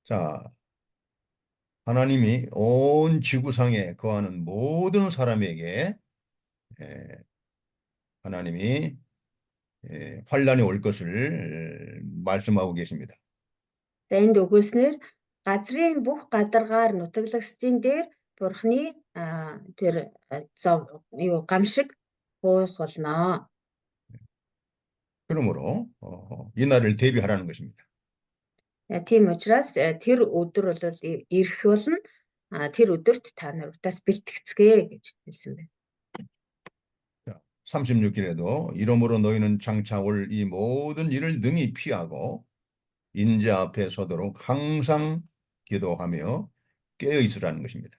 자, 하나님이 온 지구상에 거하는 모든 사람에게 하나님이 환란이 올 것을 말씀하고 계십니다. Энд өгүүлснээр газрын бүх гадаргаар нутаглагсдын дээр Бурхны тэр гамшиг хуух болно. 그러므로 이 날을 대비하라는 것입니다. Тийм учраас тэр өдөр бол ирэх болно. Тэр өдөрт та нар удаас бэлтгэцгээе гэж хэлсэн байна. 36절에도 이러므로 너희는 장차 올 이 모든 일을 능히 피하고 인자 앞에 서도록 항상 기도하며 깨어 있으라는 것입니다.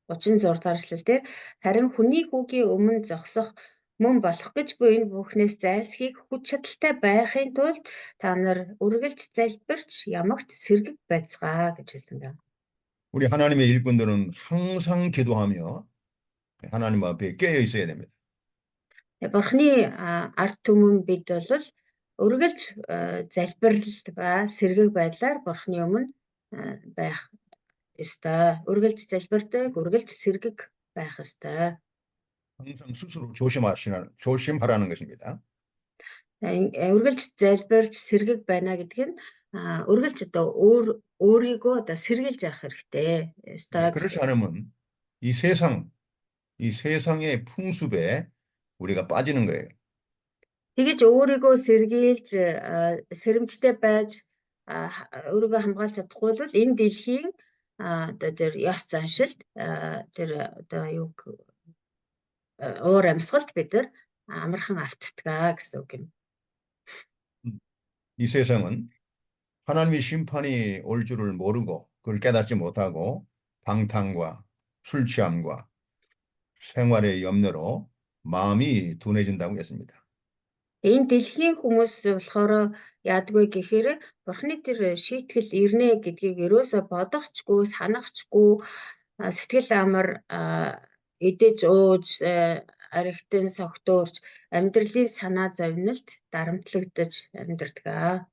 36 дахь эшлэлдэр харин хүний хүүгийн өмнө зогсох мөн болох гэж буй энэ бүхнээс зайлсхийх хүч чадалтай байхын тулд та нар үргэлж залбирч ямагт сэргэг байцгаа гэж хэлсэн байна. 우리 하나님의 일꾼들은 항상 기도하며 하나님 앞에 깨어 있어야 됩니다. Бурхны ард түмэн бид бол үргэлж залбиралд ба сэргэг байдлаар Бурхны өмнө байх ёстой. Үргэлж залбирдаг, үргэлж сэргэг байх ёстой. 항상 스스로 조심하라는 것입니다. Үргэлж залбирч сэргэг байна гэдэг нь үргэлж одоо өөрийгөө одоо сэргийлж явах хэрэгтэй. 그렇지 않으면 이 세상의 풍습에 우리가 빠지는 거예요. Тэгэж өөрийгөө сэргийлж сэрэмжтэй байж өөрийгөө хамгаалж чадахгүй бол энэ дэлхийн одоо тэр ёс заншилт тэр одоо юу уур амьсгалд бид нар амархан автдаг гэсэн үг юм. 이 세상은 하나님의 심판이 올 줄을 모르고 그걸 깨닫지 못하고 방탕과 술 취함과 생활의 염려로 마음이 둔해진다고 했습니다. Энэ дэлхийн хүмүүс болохоор яадгүй гэхээр Бурхны тэр шийтгэл ирнэ гэдгийг ерөөсө бодохчгүй, санахчгүй сэтгэл амар эдэж ууж аригтэн согтуурч амьдралын санаа зовнилт дарамтлагдаж амьдардаг.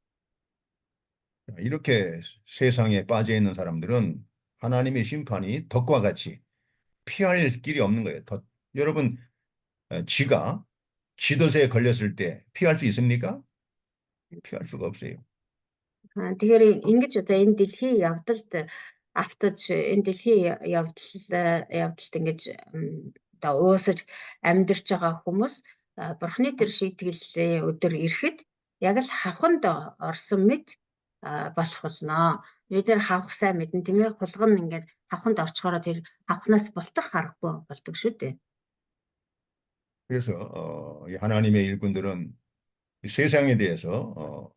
이렇게 세상에 빠져 있는 사람들은 하나님의 심판이 덕과 같이 피할 길이 없는 거예요. 여러분, 쥐가 쥐덫에 걸렸을 때 피할 수 있습니까? 피할 수가 없어요. Тэгэхээр ингэж одоо энэ дэлхийн явдалд автаж энэ дэлхийн явдалд ингэж одоо уусаж амьдарч байгаа хүмүүс Бурхны тэр шийтгэлээ өдөр ирэхэд яг л хавханд орсон мэт болох болно. Бид нэр хавх сайн мэднэ тийм ээ, хулган ингээд хавханд орчхороо тэр хавхнаас болтох харахгүй болдог шүү дээ. 그래서 하나님의 일꾼들은 세상에 대해서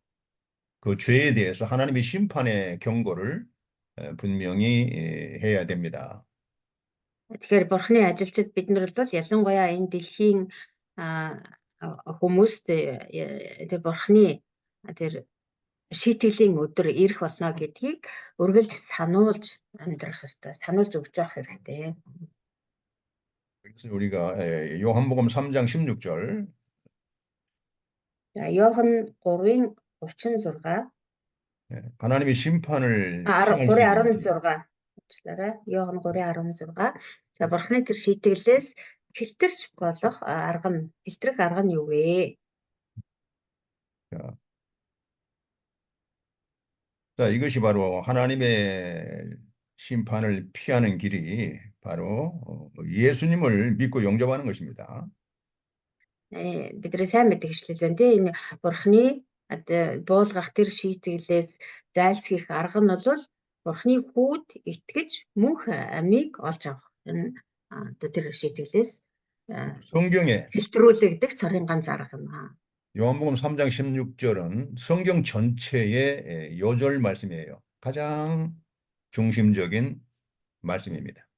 그 죄에 대해서 하나님의 심판의 경고를 분명히 해야 됩니다. Тэгэхээр Бурхны ажилчид бид нар бол ялангуяа энэ дэлхийн хүмүүст тэр Бурхны тэр шийтгэлийн өдөр ирэх болно гэдгийг үргэлж сануулж амьдрах ёстой. сануулж өгч явах хэрэгтэй. 그래서 우리가 요한복음 3장 16절 Иохан 3:36 하나님의 심판을 피할 수 있는 3:16 Иохан 3:16 за Бурхны тэр шийтгэлээс хэлтэрч болох хэлтрэх арга нь юу вэ? 자, 이것이 바로 하나님의 심판을 피하는 길이 바로 예수님을 믿고 영접하는 것입니다. Бидний сайн мэддэг ишлэл байна тийм. Энэ Бурхны буулгах тэр шийтгэлээс зайлсхийх арга нь бол Бурхны хүүд итгэж мөнх амийг олж авах. Энэ тэр шийтгэлээс 성경에 хэлтрүүлэгдэх цорын ганц арга юм аа. 요한복음 3장 16절은 성경 전체의 요절 말씀이에요. 가장 중심적인 말씀입니다.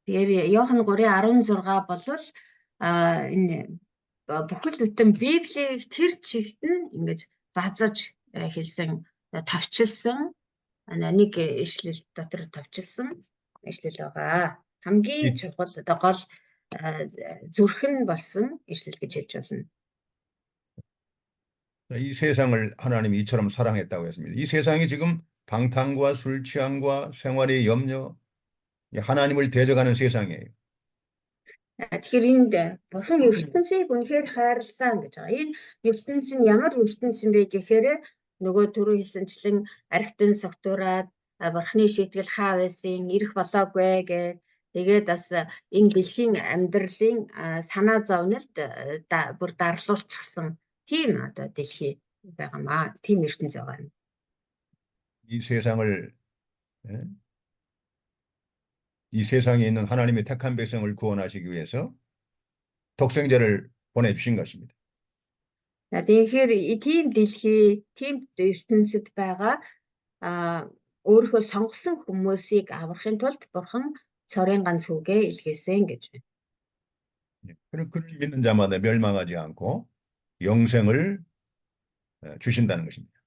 Тэгэхээр Иохан 3:16 бол энэ бүхэл бүтэн Библийг тэр чигт нь ингэж базаж хэлсэн товчилсан нэг ишлэл дотор товчилсан ишлэл байгаа. Хамгийн чухал одоо гол зүрхэн болсон ишлэл гэж хэлж болно. 이 세상을 하나님이 이처럼 사랑했다고 했습니다. 이 세상이 지금 방탕과 술 취함과 생활의 염려, 하나님을 대적하는 세상이에요. Тэгэхээр энд Бурхан ертөнцийг үнэхээр хайрлсан гэж байгаа. Энэ ертөнц нь ямар ертөнц юм бэ гэхээр нөгөө түрүү хэлсэнчлэн архитэн согтуураад Бурханы шийтгэл хаа байсан, ирэх болоогүй гэж Тэгээд бас энэ дэлхийн амьдралын санаа зовнилд бүр дарлуулчихсан тийм одоо дэлхий байгаамаа. Тийм ертөнц байгаа юм. 이 세상을 예? 이 세상에 있는 하나님의 택한 백성을 구원하시기 위해서 독생자를 보내주신 것입니다. Тэгэхээр тийм дэлхий, тийм ертөнцид байгаа өөрийнхөө сонгосон хүмүүсийг аврахын тулд Бурхан цорын ганц хүүгээ илгээсэн гэж байна. 그는 그를 믿는 자마다 멸망하지 않고 영생을 주신다는 것입니다.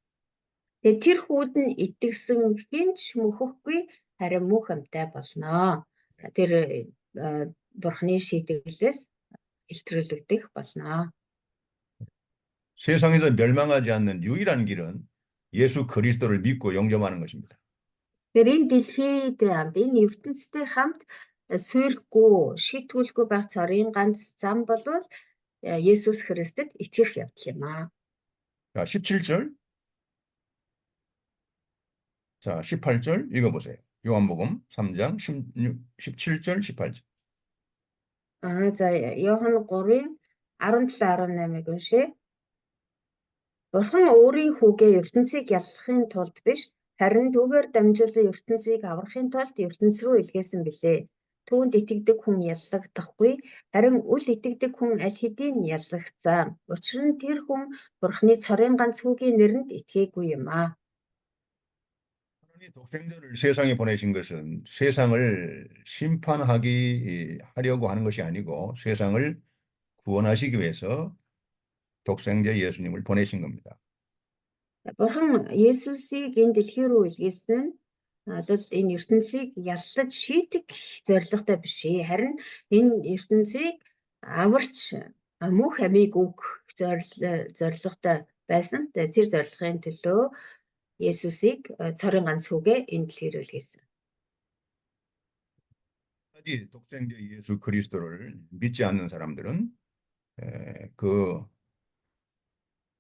Тэгээд тэр хүүд нь итгэсэн хинч мөхөхгүй харин мөнх амьтаа болно. Тэр Бурханы шийтгэлээс илтрүүлэгдэх болно. 세상에서 멸망하지 않는 유일한 길은 예수 그리스도를 믿고 영접하는 것입니다. Тэр энэ дэлхийд энэ ертөнцтэй хамт суйрхгүй, шийтгүүлэхгүй байх цорын ганц зам бол Есүс Христэд итгэх явдал юм аа. 자, 17절. 자, 18절 읽어보세요. 요한복음 3장 17절, 18절. За Иохан 3-ын 17-18-ыг уншъя. Бурхан өөрийн хүүгээ ертөнцийг яллахын тулд биш, харин түүгээр дамжуулан ертөнцийг аврахын тулд ертөнц рүү илгээсэн билээ. Түүнд итгэдэг хүн яллагдахгүй, харин үл итгэдэг хүн аль хэдийн яллагдсан. Учир нь тэр хүн Бурханы цорын ганц хүүгийн нэрэнд итгээгүй юм аа. 하나님이 독생자를 세상에 보내신 것은 세상을 심판하려고 하는 것이 아니고 세상을 구원하시기 위해서 독생자 예수님을 보내신 겁니다. Бурхан Есүсийг энэ дэлхий рүү илгээсэн нь энэ ертөнцийг яллаж шийтэх зорилготой биш ээ. Харин энэ ертөнцийг аварч мөнх амийг өгөх зорилготой байсан. Тэр зорилгын төлөө Есүсийг цорын ганц хүүгээ энэ дэлхий рүү илгээсэн. 독생자 예수 그리스도를 믿지 않는 사람들은 그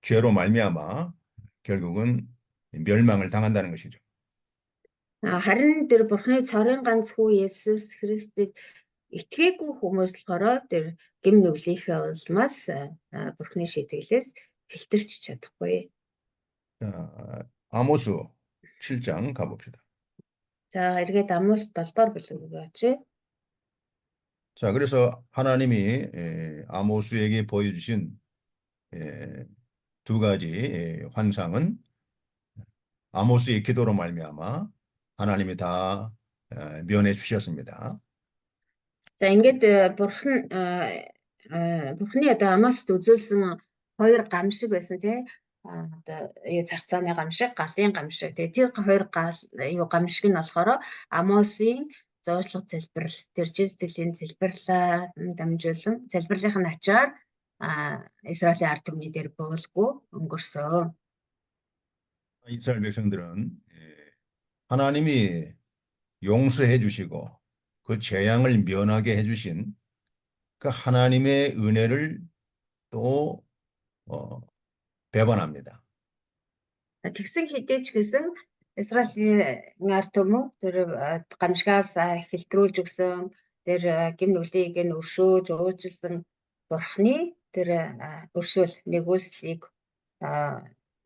죄로 말미암아 결국은 멸망을 당한다는 것이죠. Харин тэр Бурханы цорын ганц хүү Есүс Христэд итгээгүй хүмүүс болохоор тэр гэм нүглийнхээ улмаас Бурханы шийтгэлээс хэлтэрч чадахгүй. 자, 아모스 7장 가봅시다. 자, эргээд Амос 7-р бүлэг яваач. 자, 그래서 하나님이 아모스에게 보여주신 두 가지 환상은 아모스의 기도로 말미암아 하나님이 다 면해 주셨습니다. За, ингээд Бурханы одоо Амост үзүүлсэн хоёр гамшиг байсан тийм одоо цах цааны гамшиг, галын гамшиг. Тэгээ тэр хоёр гамшиг нь болохоор Амосын зоочлох залбирал, тэр жиздлийн залбирлаа дамжуулан залбирлын ачаар Израилийн ард түмний дээр буулгүй өнгөрсөн. 이스라엘 백성들은 하나님이 용서해 주시고 그 재앙을 면하게 해 주신 그 하나님의 은혜를 또 배반합니다. Тэгсэн хэдий ч гэсэн Израилийн ард түмэн тэр гамшигаас хэлтрүүлж өгсөн тэр гэм нүглийг нь өршөөж уужилсан Бурханы тэр өршөөл нэгүүлслийг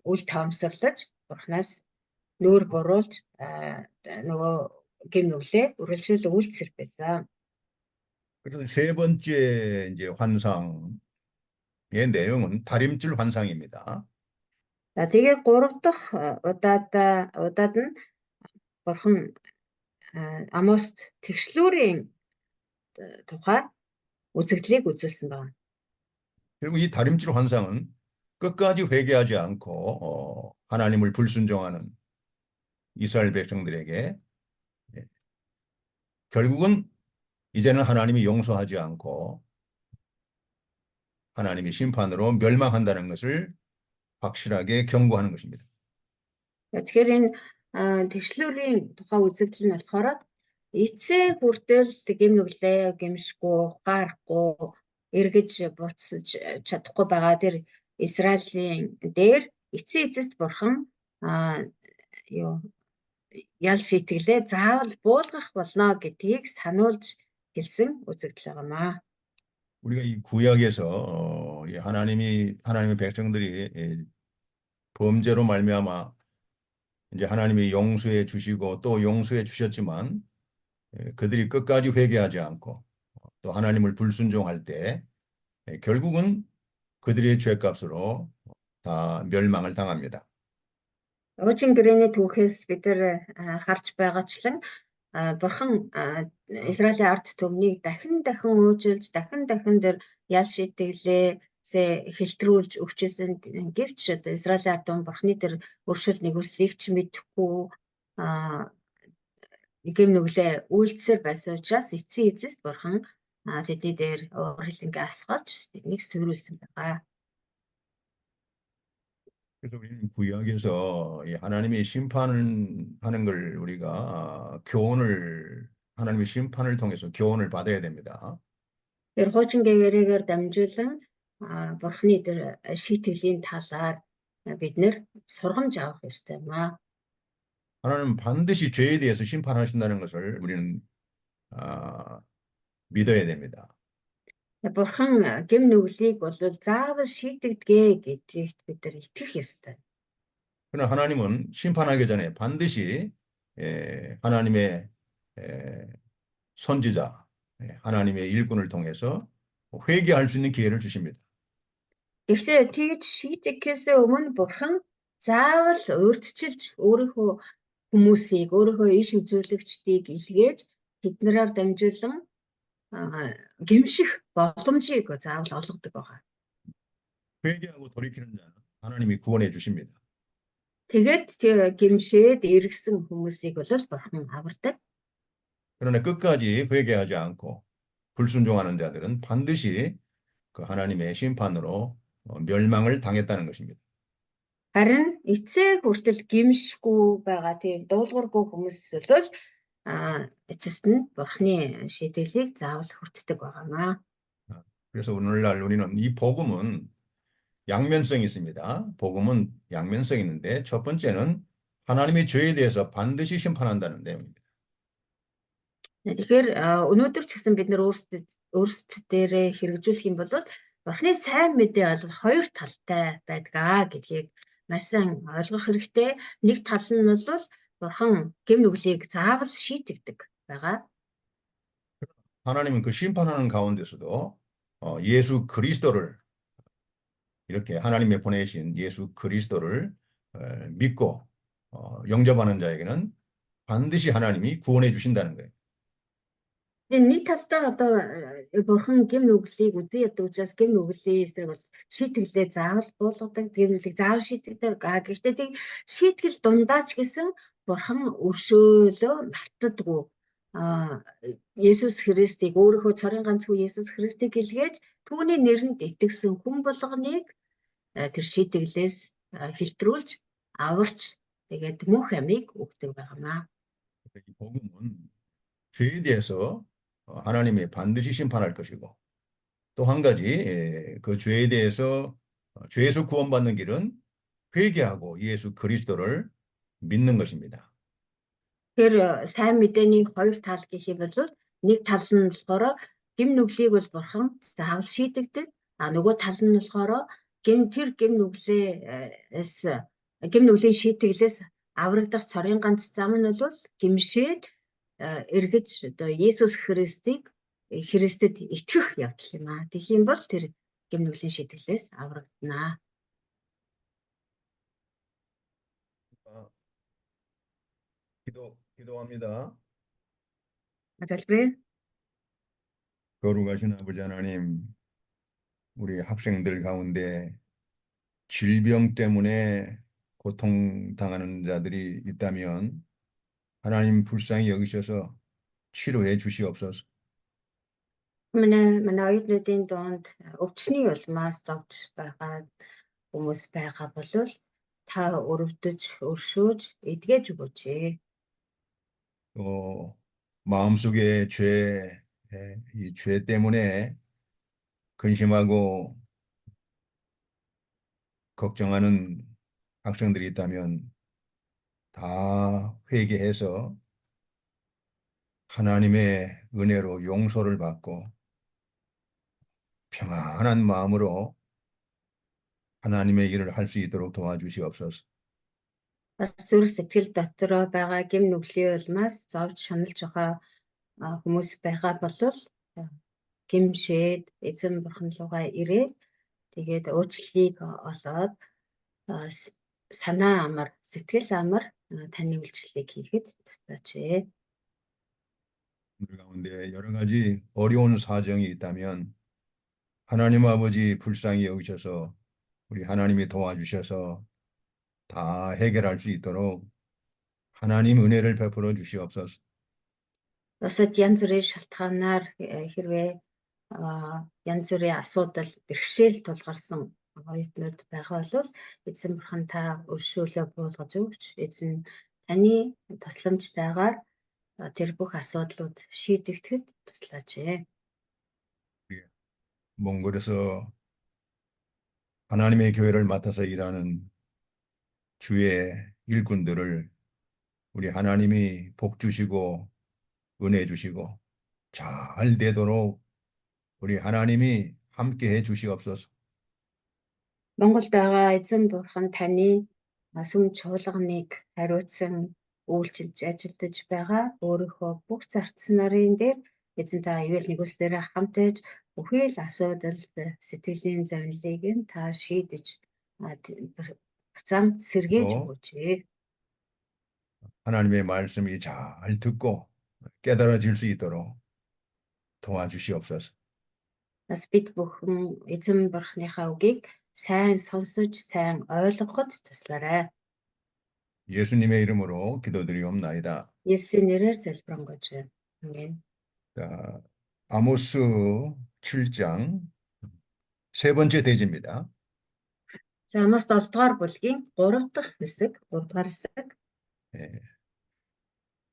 үл таамсарлаж Бурханаас нүүр буруулж нөгөө гэм нүглээ үргэлжлүүл үйлдсэр байсан. 그래서 세 번째 이제 환상의 내용은 다림줄 환상입니다. За тэгээд 3 дахь удаад нь Бурхан Амост тэгшлүүрийн тухай үзэгдлийг үзүүлсэн байна. 그리고 이 다림줄 환상은 끝까지 회개하지 않고 하나님을 불순종하는 이스라엘 백성들에게 결국은 이제는 하나님이 용서하지 않고 하나님이 심판으로 멸망한다는 것을 확실하게 경고하는 것입니다. Тэгэхээр энэ тэгшлүүрийн тухай үзэгдэл нь болохоор эцэг хүртэл гэм нүглээ гэмшгүй, ухаарахгүй, эргэж буцаж чадахгүй байгаа тэр Израилийн дээр эцэст Бурхан ял шийтгэлээ заавал буулгах болно гэдгийг сануулж хэлсэн үзэгдэл байгаамаа. 우리가 이 구약에서 이 하나님의 백성들이 범죄로 말미암아 이제 하나님이 용서해 주시고 또 용서해 주셨지만 그들이 끝까지 회개하지 않고 또 하나님을 불순종할 때 결국은 그들의 죄값으로 다 멸망을 당합니다. Уучин гэрээний түүхээс бид нар харж байгаачлан бурхан Израилийн ард түмнийг дахин уужилж дахин тэр ял шийтгэлээсээ хэлтрүүлж өвчсөн гэвч одоо Израилийн ард түмэн бурханы тэр өршөөл нэгүслийг ч мэдэхгүй гэм нүглээ үйлдсээр байсан учраас эцсийн эцэст бурхан тэдний дээр уур хилэнгээ асгаж тэднийг сүрүүлсэн байгаа. 그래서 우리는 구약에서 이 하나님의 심판하는 걸 우리가 하나님의 심판을 통해서 교훈을 받아야 됩니다. Тэр хуучин гэрээгээр дамжуулан бурханы тэр шийтгэлийн талаар бид нэр сургамж авах ёстой юм аа. 하나님은 반드시 죄에 대해서 심판하신다는 것을 우리는 믿어야 됩니다. Бурхан гэм нүглийг бол заавал шийдэгдэгэ гэдэгт бид нар итгэх ёстой. 그러나 하나님은 심판하기 전에 반드시 하나님의 선지자, 하나님의 일꾼을 통해서 회개할 수 있는 기회를 주십니다. Гэхдээ тэгж шийдэхээс өмнө бурхан заавал урьдчилж өөрийнхөө хүмүүсийг, өөрийнхөө иш үзүүлэгчдийг илгээж тэднэрээр дамжуулан гэмших боломжийг заавал олгодог байгаа. 회개하고 돌이키는 자는 하나님이 구원해 주십니다. Тэгээд гэмшээд эргэсэн хүмүүсийг бол бурхан авардаг. 그러나 끝까지 회개하지 않고 불순종하는 자들은 반드시 그 하나님의 심판으로 멸망을 당했다는 것입니다. Харин эцэг хүртэл гэмшихгүй байгаа тийм дуулуургүй хүмүүс бол эцэст нь бурханы шийдэлийг заавал хүртдэг байгаамаа. 그래서 오늘날 우리는 이 복음은 양면성이 있습니다. 복음은 양면성이 있는데 첫 번째는 하나님의 죄에 대해서 반드시 심판한다는 내용입니다. Тэгэхээр өнөөдөр ч гэсэн бид нар өөрсдөө дээрээ хэрэгжүүлэх юм бол бурханы сайн мэдээ бол хоёр талтай байдгаа гэдгийг маш сайн ойлгох хэрэгтэй. Нэг тал нь бол бурхан гэм нүглийг заавал шийдэгдэг байгаа. 하나님은 그 심판하는 가운데서도 예수 그리스도를 이렇게 하나님의 보내신 예수 그리스도를 믿고 영접하는 자에게는 반드시 하나님이 구원해 주신다는 거예요. Тэгээд нэг талдаа одоо бурхан гэм нүглийг үзэн яддаг учраас гэм нүглийн эсрэг бол шийтгэлээ заавал буулгадаг, гэм нүглийг заавал шийдэгдэг. Гэхдээ тэг шийтгэл дундаач гэсэн бурхан өршөөлөө мартдаггүй. Есүс Христийг өөрийнхөө цорын ганцгүй Есүс Христийг илгээж түүний нэрэнд итгэсэн хүн болгоныг тэр шийтгэлээс хэлтрүүлж аварч тэгээд мөнх амийг өгдөг байгаамаа. 이 복음은 죄에 대해서 하나님이 반드시 심판할 것이고 또 한 가지 그 죄에 대해서 죄에서 구원받는 길은 회개하고 예수 그리스도를 믿는 것입니다. Тэр сайн мэдээний хоёр тал гэх юм бол нэг тал нь болохоор гэм нүглийг бол бурхан заавал шийдэгдэг. Нөгөө тал нь болохоор гэм нүглийн шийдэглээс аврагдах цорын ганц зам нь бол гэмшээд эргэж одоо Есүс Христэд итгэх явдал юм аа. Тэгэх юм бол тэр гэм нүглийн шийдэглээс аврагдана. 기도합니다. залбирая. 거룩하신 아버지 하나님, 우리 학생들 가운데 질병 때문에 고통당하는 자들이 있다면 하나님 불쌍히 여기셔서 치료해 주시옵소서. Манай оюутнуудын донд өвчний улмаас зовж байгаа хүмүүс байгаа болвол та өрөвдөж, өршөөж, эдгэж өгөөч. 또 마음속에 이 죄 때문에 근심하고 걱정하는 학생들이 있다면 다 회개해서 하나님의 은혜로 용서를 받고 평안한 마음으로 하나님의 일을 할 수 있도록 도와주시옵소서. Бас зүрх сэтгэл дотроо байгаа гэм нүглийн улмаас зовж шаналж байгаа хүмүүс байгаа болвол гимшээд эзэн бурхан руугаа ирээд тэгээд уучлалыг олоод санаа амар, сэтгэл амар таны үйлчлэлийг хийхэд тусаач. 우리 가운데 여러 가지 어려운 사정이 있다면 하나님 아버지 불쌍히 여기셔서 우리 하나님이 도와주셔서 다 해결할 수 있도록 하나님 은혜를 베풀어 주시옵소서. Бусад янз бүрийн шалтгаанаар хэрвээ янз бүрийн асуудал, бэрхшээл тулгарсан оюутнууд байгаа бол эзэн бурхан та өршөөлөө буулгаж өгч эзэн таны тусламжтайгаар тэр бүх асуудлууд шийдэгдэхэд туслаач. 몽골에서 하나님의 교회를 맡아서 일하는 주의 일꾼들을 우리 하나님이 복 주시고 은혜 주시고 잘 되도록 우리 하나님이 함께 해 주시옵소서. Монголд байгаа эзэн бурхан таны сүм чуулганыг хариуцсан үйлчилж ажилдаж байгаа өөрийнхөө бүх зарц нарын дээр эзэн та ивэл нэгүслээрээ хамтаж бүхий л асуудал сэтгэлийн завинлыг нь та шийдэж буцаан сэргээж 또 өгөөч. 하나님의 말씀이 잘 듣고 깨달아질 수 있도록 도와주시옵소서. Бас бид бүхэн эзэн бурханыхаа үгийг сайн сонсож сайн ойлгоход туслаарай. 예수님의 이름으로 기도드리옵나이다. 예수의 нэрээр залбирanгуйч. 아멘. 자, 아모스 7장 세 번째 대지입니다. За Амос 7 дугаар бүлгийн 3 дахь хэсэг, 3 дугаар хэсэг. 예.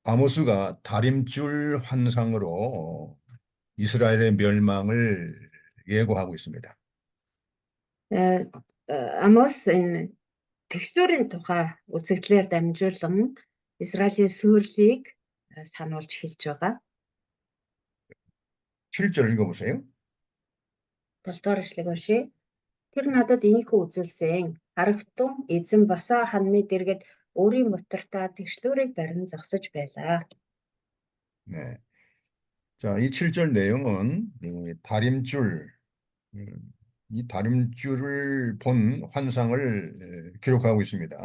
아모스가 다림줄 환상으로 이스라엘의 멸망을 예고하고 있습니다. Амос энэ тэгшүүрийн тухай үзэгдлээр дамжуулан Израилийн сүрлийг сануулж хэлж байгаа. 7절 읽어보세요. 7 дугаар эшлэг уншия. Тэр надад ийхүү үзүүлсэн. Харагтун эзэн босоо ханны дэргэд өөрийн мотортаа тэгшлүүрийг барин зогсож байлаа. 네. 자, 이 7절 내용은 이 다림줄을 본 환상을 기록하고 있습니다.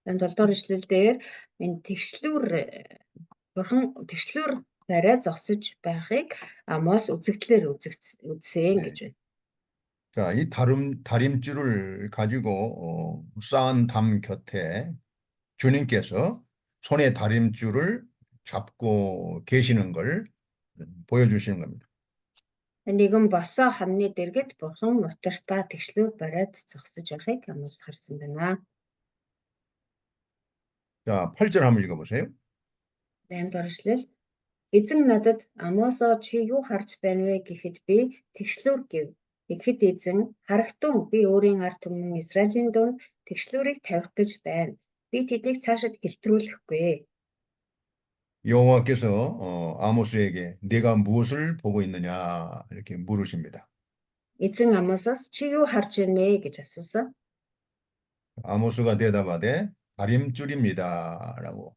7 дугаар эшлэл дээр энэ тэгшлүүр бурхан тэгшлүүр барай зогсож байхыг Амос үзэгдлээр үзсэн гэж байна. 자, 이 다림줄을 가지고 쌓은 담 곁에 주님께서 손에 다림줄을 잡고 계시는 걸 보여주시는 겁니다. Нэгэн босоо ханны дэргэд бурхан мотортаа тэгшлүүр бариад зогсож байхыг Амос харсан байна. 자, 8절 한번 읽어보세요. 8 дугаар эшлэл. Эзэн надад Амосоо чи юу харж байна вэ гэхэд би тэгшлүүр гэв. Тэгэхэд эзэн харагтун би өөрийн ард түмэн Израилийн дунд тэгшлүүрийг тавих гэж байна. Би тэднийг цаашид гэлтрүүлэхгүй. 여호와께서 아모스에게 네가 무엇을 보고 있느냐 이렇게 물으십니다. Эзэн Амосоос чи юу харж байна вэ гэж асуусан. 아모스가 대답하되 다림줄입니다라고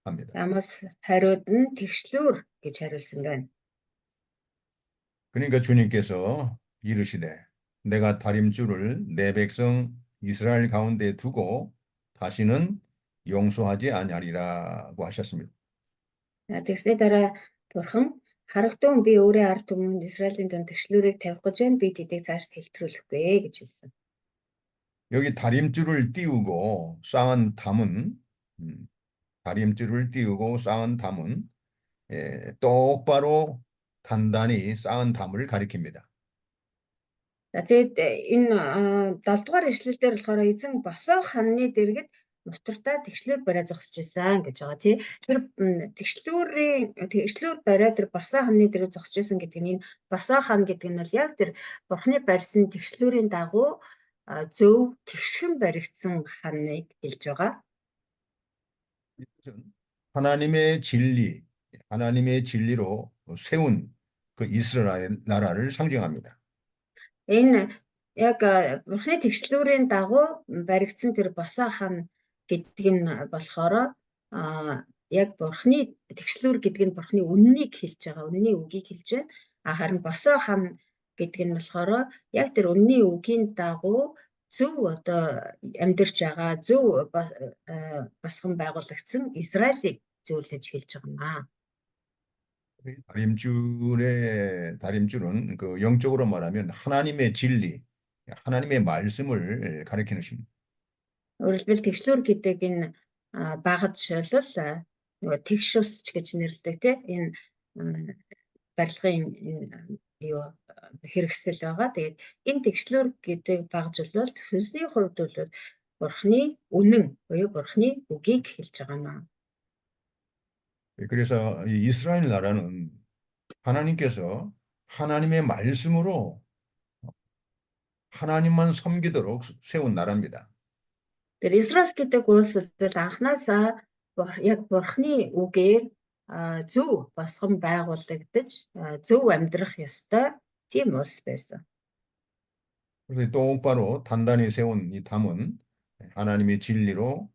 합니다. Амос хариуд нь тэгшлүүр гэж хариулсан байна. 그러니까 주님께서 이르시되 내가 다림줄을 내 백성 이스라엘 가운데 두고 다시는 용서하지 아니하리라고 하셨습니다. Тэгснээ дараа бурхан харагтун би өөрийн ард түмэнд Израилийн дунд тэгшлүүрийг тавих гэж байна. Би тэдийг цаашд хэлтрүүлэхгүй гэж хэлсэн. 여기 다림줄을 띄우고 쌓은 담은 똑바로 단단히 쌓은 담을 가리킵니다. За тэгээд энэ 7 дугаар ишлэлдэр болохоор эзэн босоо ханны дэргэд мотортаа тэгшлүүр барай зогсож байсан гэж байгаа тий. Тэр тэгшлүүр барай тэр босоо ханны дэргэд зогсож байсан гэдэг нь босоо хан гэдэг нь бол яг тэр бурхны барьсан тэгшлүүрийн дагуу зөв тэгшхэн баригдсан ханыг хэлж байгаа. 하나님의 진리, 하나님의 진리로 세운 그 이스라엘 나라를 상징합니다. Энэ яг Бурхны тэгшлүүрийн дагуу баригдсан тэр босоо хам гэдэг нь болохоор яг Бурхны тэгшлүүр гэдэг нь Бурхны үннийг хэлж байгаа, үнний үгийг хэлж байна. Харин босоо хам гэдэг нь болохоор яг тэр үнний үгийн дагуу зөв одоо амьдарч байгаа, зөв босгон байгуулагдсан Израилийг зөвлөж хэлж байгаа юм аа. 다림줄은 그 영적으로 말하면 하나님의 진리, 하나님의 말씀을 가리키는 것입니다. Өөрөөр хэлбэл тэгшлүүр гэдэг энэ багаж бол нөгөө тэгш ус гэж нэрлэдэг тийм энэ барилгын юу хэрэгсэл байгаа. Тэгээд энэ тэгшлүүр гэдэг багаж бол хүнсний хувьд бол Бурхны үнэн буюу Бурхны үгийг хэлж байгаа юм. 그래서 이 이스라엘 나라는 하나님께서 하나님의 말씀으로 하나님만 섬기도록 세운 나라입니다. Тэр Израиль гэдэг улс бол анхнаасаа яг Бурхны үгээр зөв босгон байгуулагдаж зөв амьдрах ёстой тийм улс байсан. 그래서 똑바로 단단히 세운 이 담은 하나님의 진리로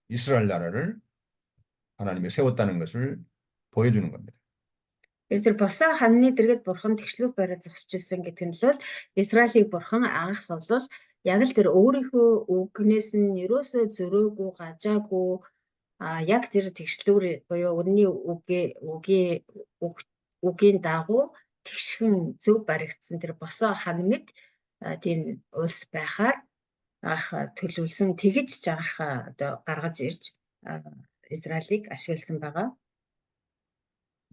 이스라엘 나라를 하나님이 세웠다는 것을 보여주는 겁니다. Тэр босоо ханны дэргэд Бурхан тэгшлүүр бариад зогсчихсан гэдэг нь бол Израилийг Бурхан анх бол яг л тэр өөрийнхөө үгнээс нь ерөөсөө зөрөөгүй гажаагүй яг тэр тэгшлүүр буюу үнний үгийн дагуу тэгшхэн зөв баригдсан тэр босоо хан мэд тийм улс байхаар анх төлөвлөсөн тэгж жаах одоо гаргаж ирж Израилийг ашигласан байгаа.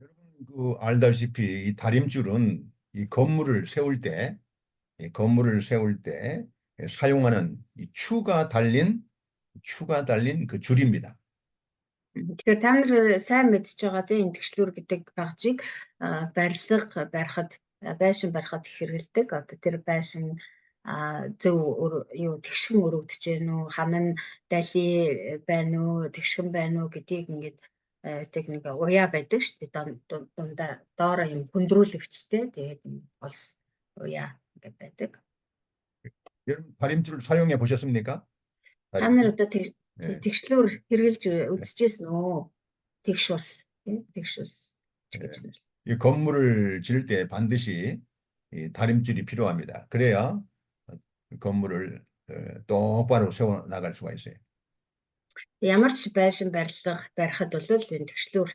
여러분 알다시피 이 다림줄은 이 건물을 세울 때 사용하는 이 추가 달린 그 줄입니다. Тэгэхээр та нар сайн мэдж байгаа тийм энэ тэгшлүүр гэдэг багжийг барилга барихад байшин барихад хэрэгэлдэг. Одоо тэр байшин зөв юу тэгшхэн өрөвдөж гэнэ үү, хам нь дали байна уу, тэгшхэн байна уу гэдгийг ингээд тэг нэг уяа байдаг шүү дээ. Дундаа доороо юм хүндрүүлэгчтэй. Тэгээд улс уяа ингээд байдаг. 여러분 다림줄을 사용해 보셨습니까? Та нар одоо тэгшлүүр хэрэгжилж үзчихсэн үү? Тэгш ус, тэгш ус гэж нэрлэдэг. 이 건물을 지을 때 반드시 이 다림줄이 필요합니다. 그래야 건물을 똑바로 세워 나갈 수가 있어요. Ямар ч байшин барихад бол энэ тэгшлүүр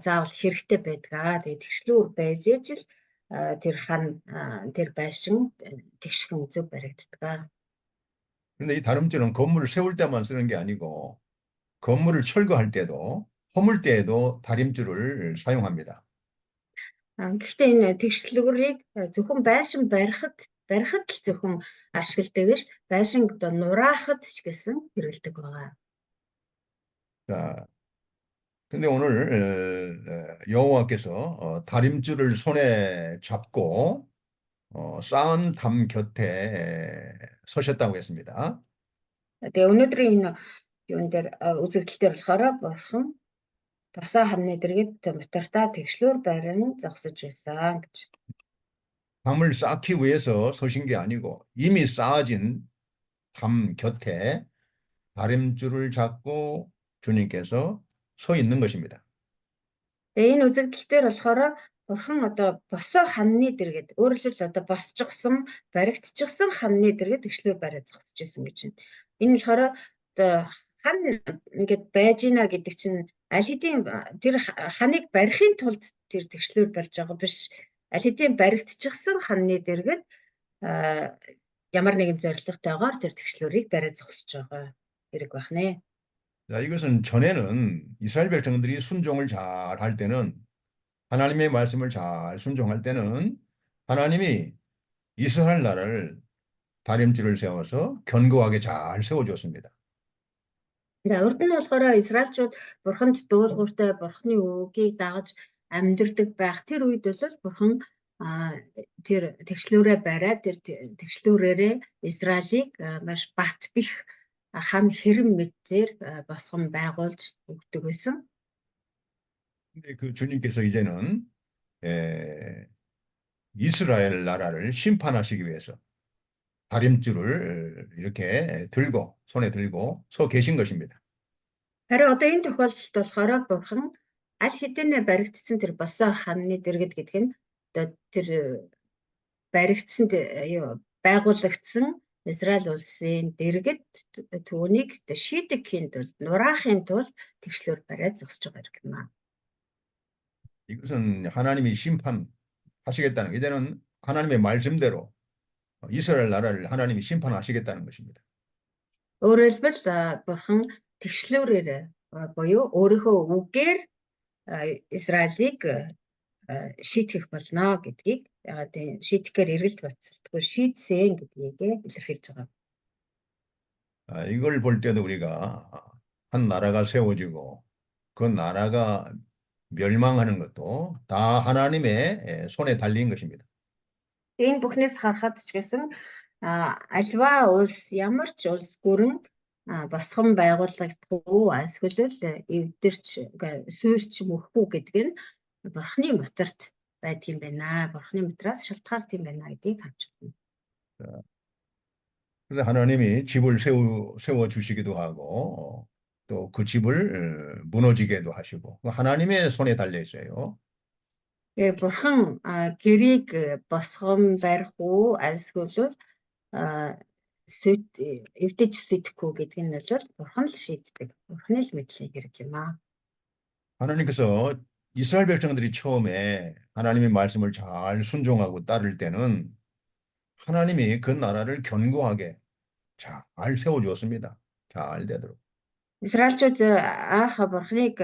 заавал хэрэгтэй байдаг. Тэгээд тэгшлүүр байж ижил тэр хан тэр байшин тэгшхэн зөв баригддаг. 근데 이 다림줄은 건물을 세울 때만 쓰는 게 아니고 건물을 철거할 때도 허물 때에도 다림줄을 사용합니다. Гэхдээ энэ тэгшлүүрийг зөвхөн байшин барихад л зөвхөн ашигладаг гэж байшин одоо нураахад ч гэсэн хэрэгэлдэг байгаа. 자, 근데 오늘 여호와께서 다림줄을 손에 잡고 쌓은 담 곁에 서셨다고 했습니다. Тэгээ өнөөдрийн энэ юун дээр үзэгдэл дээр болохоор Бурхан босоо хамны дэргэд мотортаа тэгшлүүр байран зогсож байсан гэж. 담을 쌓기 위해서 서신 게 아니고 이미 쌓아진 담 곁에 다림줄을 잡고 주님께서 서 있는 것입니다. Тэгээ энэ үзэгдэл дээр болохоор Бурхан одоо босоо хамны дэргэд өөрөөр хэлбэл одоо босчихсон, баригдчихсан хамны дэргэд тэгшлүүр бариад зогсож байсан гэж байна. Энэ болохоор одоо хан ингээд байж гинэ гэдэг чинь аль хэдийн тэр ханыг барихын тулд тэр тэгшлүүр барьж байгаа биш. Аль хэдийн баригдчихсан ханны дэргэд ямар нэгэн зорилготойгоор тэр тэгшлүүрийг бариад зогсож байгаа хэрэг байна. 자, 이것은 전에는 이스라엘 백성들이 순종을 잘 할 때는 하나님의 말씀을 잘 순종할 때는 하나님이 이스라엘 나라를 다림줄을 세워서 견고하게 잘 세워줬습니다. Урд нь болохоор Израильчууд Бурханд дуулууртай Бурханы үгийг дагаж амьдардаг байх тэр үед бол Бурхан тэр тэгшлүүрээ бариад тэр тэгшлүүрээрээ Израилийг маш бат бих хам хэрэм мэтээр босгон байгуулж өгдөг байсан. 근데 그 주님께서 이제는 이스라엘 나라를 심판하시기 위해서 다림줄을 이렇게 들고 손에 들고 서 계신 것입니다. Харин одоо энэ тохиолдолд болохоор бурхан аль хэдийн баригдсан тэр босоо ханны дэргэд гэдэг нь одоо тэр баригдсан байгуулагдсан Израиль улсын дэргэд түүнийг шийдэхийн тулд нураахын тулд тэгшлэр бариад зогсож байгаа юм аа. 이것은 하나님이 심판하시겠다는, 이제는 하나님의 말씀대로 이스라엘 나라를 하나님이 심판하시겠다는 것입니다. Өөрөөр хэлбэл бурхан тэгшлүүрээр буюу өөрийнхөө үгээр Израилийг шийтгэх болно гэдгийг яагаад шийтгэхээр эргэлт батсалдаггүй шийдсэн гэдгийг илэрхийлж байгаа. 이걸 볼 때도 우리가 한 나라가 세워지고 그 나라가 멸망하는 것도 다 하나님의 손에 달린 것입니다. Энэ бүхнээс харахад ч гэсэн альва улс ямар ч улс гүрэн босгон байгуулагдахгүй эсвэл эвдэрч сүйрч мөхгүй гэдэг нь бурхны моторт байдгийн байна. бурхны мотроос шалтгаалт юм байна гэдгийг харж байна. 그래서 하나님이 집을 세워 주시기도 하고 또 그 집을 무너지게도 하시고 하나님의 손에 달려 있어요. бурхан гэрийг босгон барих уу эсвэл эвдэж сүйтгэхгүй гэдэг нь бол бурхан л шийддэг. бурханы л мэдлийн хэрэг юм аа. 하나님께서 이스라엘 백성들이 처음에 하나님의 말씀을 잘 순종하고 따를 때는 하나님이 그 나라를 견고하게 잘 세워주었습니다. 잘 되도록. Израильчууд анх бурханыг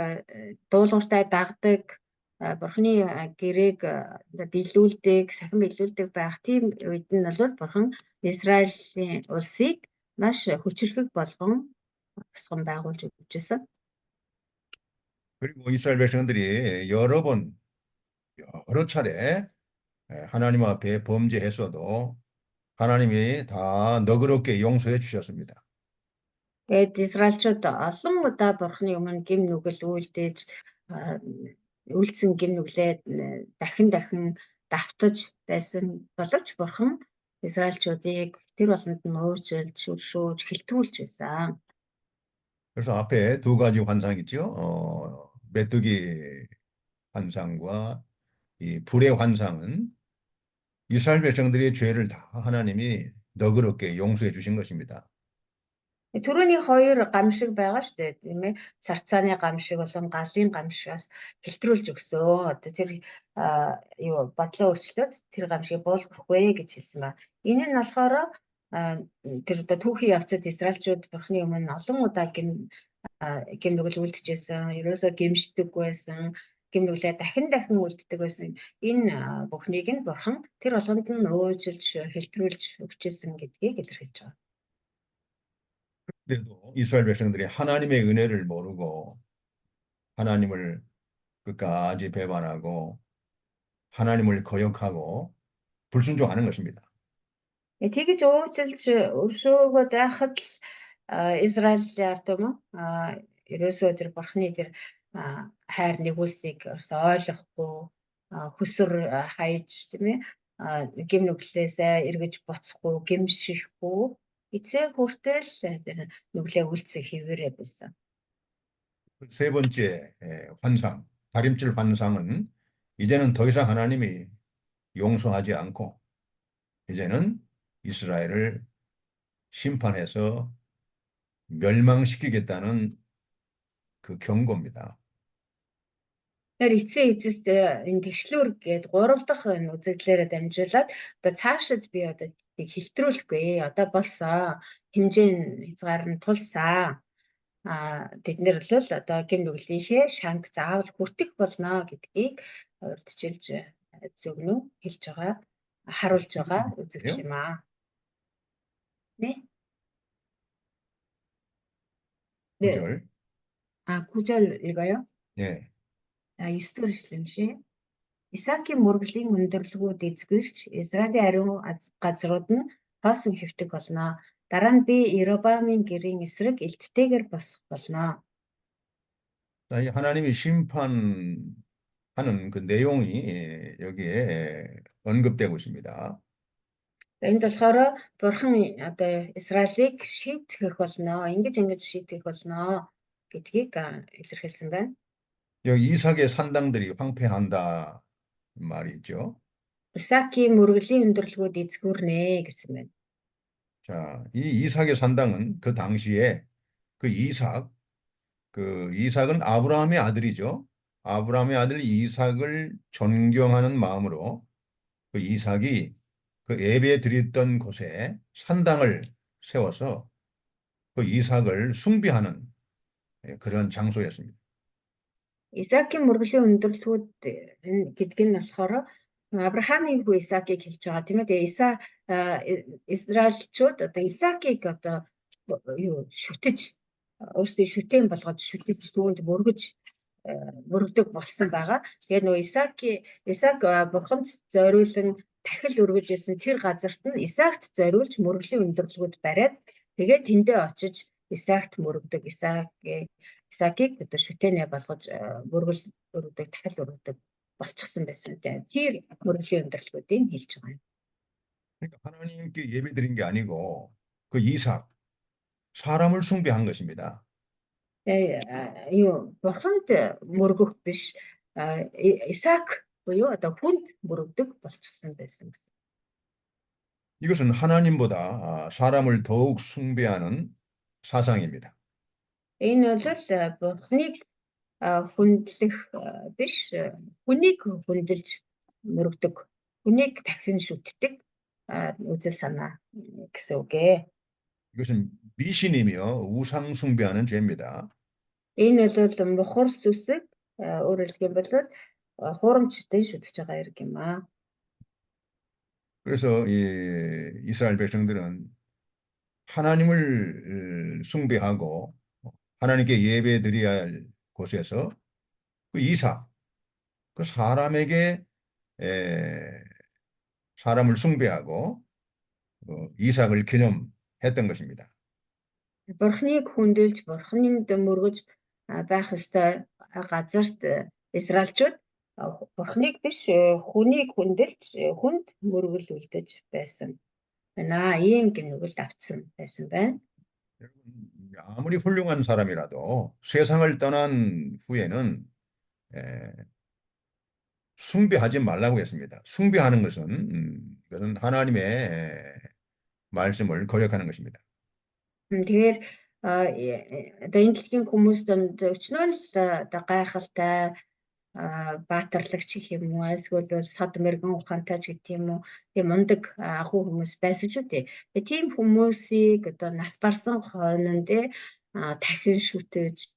дуулууртай дагдаг, бурханы гэрээг биелүүлдэг, сахин биелүүлдэг байх тийм үед нь бол бурхан Израилийн улсыг маш хүчрхэг болгон босгон байгуулж өгчээсэн. 그리고 이스라엘 백성들이 여러 차례 하나님 앞에 범죄했어도 하나님이 다 너그럽게 용서해 주셨습니다. Тэгээд Израильчууд олон удаа бурханы өмнө гим нүгэл үйлдэж үйлцэн гим нүглээ дахин давтаж байсан боловч бурхан Израильчуудыг тэр болонд нь уучлж, шүршүүж, хэлтүүлж байсан. 그래서 앞에 두 가지 환상 있죠. 메뚜기 환상과 이 불의 환상은 이스라엘 백성들의 죄를 다 하나님이 너그럽게 용서해 주신 것입니다. Түрүүний хоёр гамшиг байгаа шүү дээ, тийм ээ. Царцааны гамшиг болон галын гамшигаас хэлтрүүлж өгсөө. Одоо тэр бодлоо өөрчлөөд тэр гамшиг буулгахгүй гэж хэлсэн ба. Энэ нь болохоор тэр одоо түүхийн явцад Израильчууд бурхны өмнө олон удаа гим нүгэл үлдчихсэн, ерөөсөө гимшдэг байсан, гим нүглээ дахин үлддэг байсан. Энэ бүхнийг нь бурхан тэр болгонд нь уужилж, хэлтрүүлж өгчээсэн гэдгийг илэрхийлж байгаа. 그래도 이스라엘 백성들이 하나님의 은혜를 모르고 하나님을 끝까지 배반하고 하나님을 거역하고 불순종하는 것입니다. Тэгж уужилж өршөөгөө байхад Израиль ард юм ерөөсөө тэр бурхны тэр хайр нэгүүлсийг ойлгохгүй хөсөр хайж тийм ээ гим нүглээсээ эргэж буцахгүй гимшихгүй эцэг хүртэл нүглээ үлцэх хിവэрэ байсан. 세 번째 환상, 다림줄 환상은 이제는 더 이상 하나님이 용서하지 않고 이제는 이스라엘을 심판해서 멸망시키겠다는 그 경고입니다. Тэр эцэст энэ тэгшлүүр гээд 3 дахь үзэгдлээрээ дамжуулаад одоо цаашид би одоо хэлтрүүлэхгүй одоо болсон хэмжээ хязгаар нь тулсаа тэд нэр л одоо гим нүглийнхээ шанг заавал хүртэх болно гэдгийг урьдчилж зөвнө хэлж байгаа харуулж байгаа үзэгдэл юм аа. 네. 9절. 9절 읽어요? 네. 9절 хэлсэн. Исаакийн мөргөлийн өндөрлгүүд эзгэрч Израилийн ариун газрууд нь хоосон хэвтэг болно. Дараа нь би Иробамын гэрийн эсрэг элттэйгээр босох болно. 하나님이 심판 하는 그 내용이 여기에 언급되고 있습니다. Энд болохоор бурхан одоо Израилийг шийтгэх болно. Ингэж шийтгэх болно гэдгийг илэрхийлсэн байна. 여기 이삭의 산당들이 황폐한다 말이죠. Исаакийн мөргөлийн өндөрлгүүд эзгүүрнэ гэсэн байна. 자, 이 이삭의 산당은 그 당시에 그 이삭은 아브라함의 아들이죠. 아브라함의 아들 이삭을 존경하는 마음으로 그 이삭이 그 예배 드렸던 곳에 산당을 세워서 그 이삭을 숭배하는 그런 장소였습니다. Исаакийн мөргөлийн өндөрлгүүд гэдэг нь болохоор Авраамийн хүү Исаакийг хэлж байгаа тийм ээ. Тэгээ Израильчууд одоо Исаакийг одоо шүтэж өөрсдөө шүтэн болгож шүтэж түүнд мөргөдөг болсон байгаа. Тэгээд нөгөө Исаак бурханд зориулсан тахил өргөж исэн тэр газарт нь Исаакт зориулж мөргөлийн өндөрлгүүд бариад тэгээд тэндээ очиж Исаакт мөргөдөг. Исаакийг одоо шүтэнэ болгож мөргөл өргөдөг, тахил өргөдөг болчихсон байсан. Тэр мөргөлийн өндөрлгүүдийг хэлж байгаа юм. 그러니까 하나님께 예배드린 게 아니고 그 이삭 사람을 숭배한 것입니다. Бурханд мөргөх биш Исаак буюу одоо хүнд мөргөдөг болчихсон байсан гэсэн. 이것은 하나님보다 사람을 더욱 숭배하는 사상입니다. Энэ бол Бурханыг хүндлэх биш хүнийг хүндэлж мөргөдөг, хүнийг дахин шүтдэг үзэл санаа гэсэн үг ээ. 이것은 미신이며 우상 숭배하는 죄입니다. Энэ бол мухар сүсэг өөрөөр хэлбэл хуурамчтай шүтэж байгаа хэрэг юм аа. 그래서 이 이스라엘 백성들은 하나님을 숭배하고 하나님께 예배 드려야 할 곳에서 그 이삭, 그 사람을 숭배하고 이삭을 기념했던 것입니다. Бурхныг хүндэлж, бурхныг мөргөж байх ёстой газарт Израильчууд бурхныг биш хүнийг хүндэлж, хүнд мөргөл үлдэж байсан байна. Ийм гинүгэлд автсан байсан байна. 아무리 훌륭한 사람이라도 세상을 떠난 후에는 숭배하지 말라고 했습니다. 숭배하는 것은 이것은 하나님의 말씀을 거역하는 것입니다. Тэгэхээр одоо энэ дэлхийн хүмүүс донд өчнөө л одоо гайхалтай баатарлагч гэх юм уу эсвэл сод мэргэн ухаантай ч гэдэг юм уу тийм мундаг ахуй хүмүүс байсан шүү дээ. Тэгээ тийм хүмүүсийг одоо нас барсан хойнонд дахин шүтэж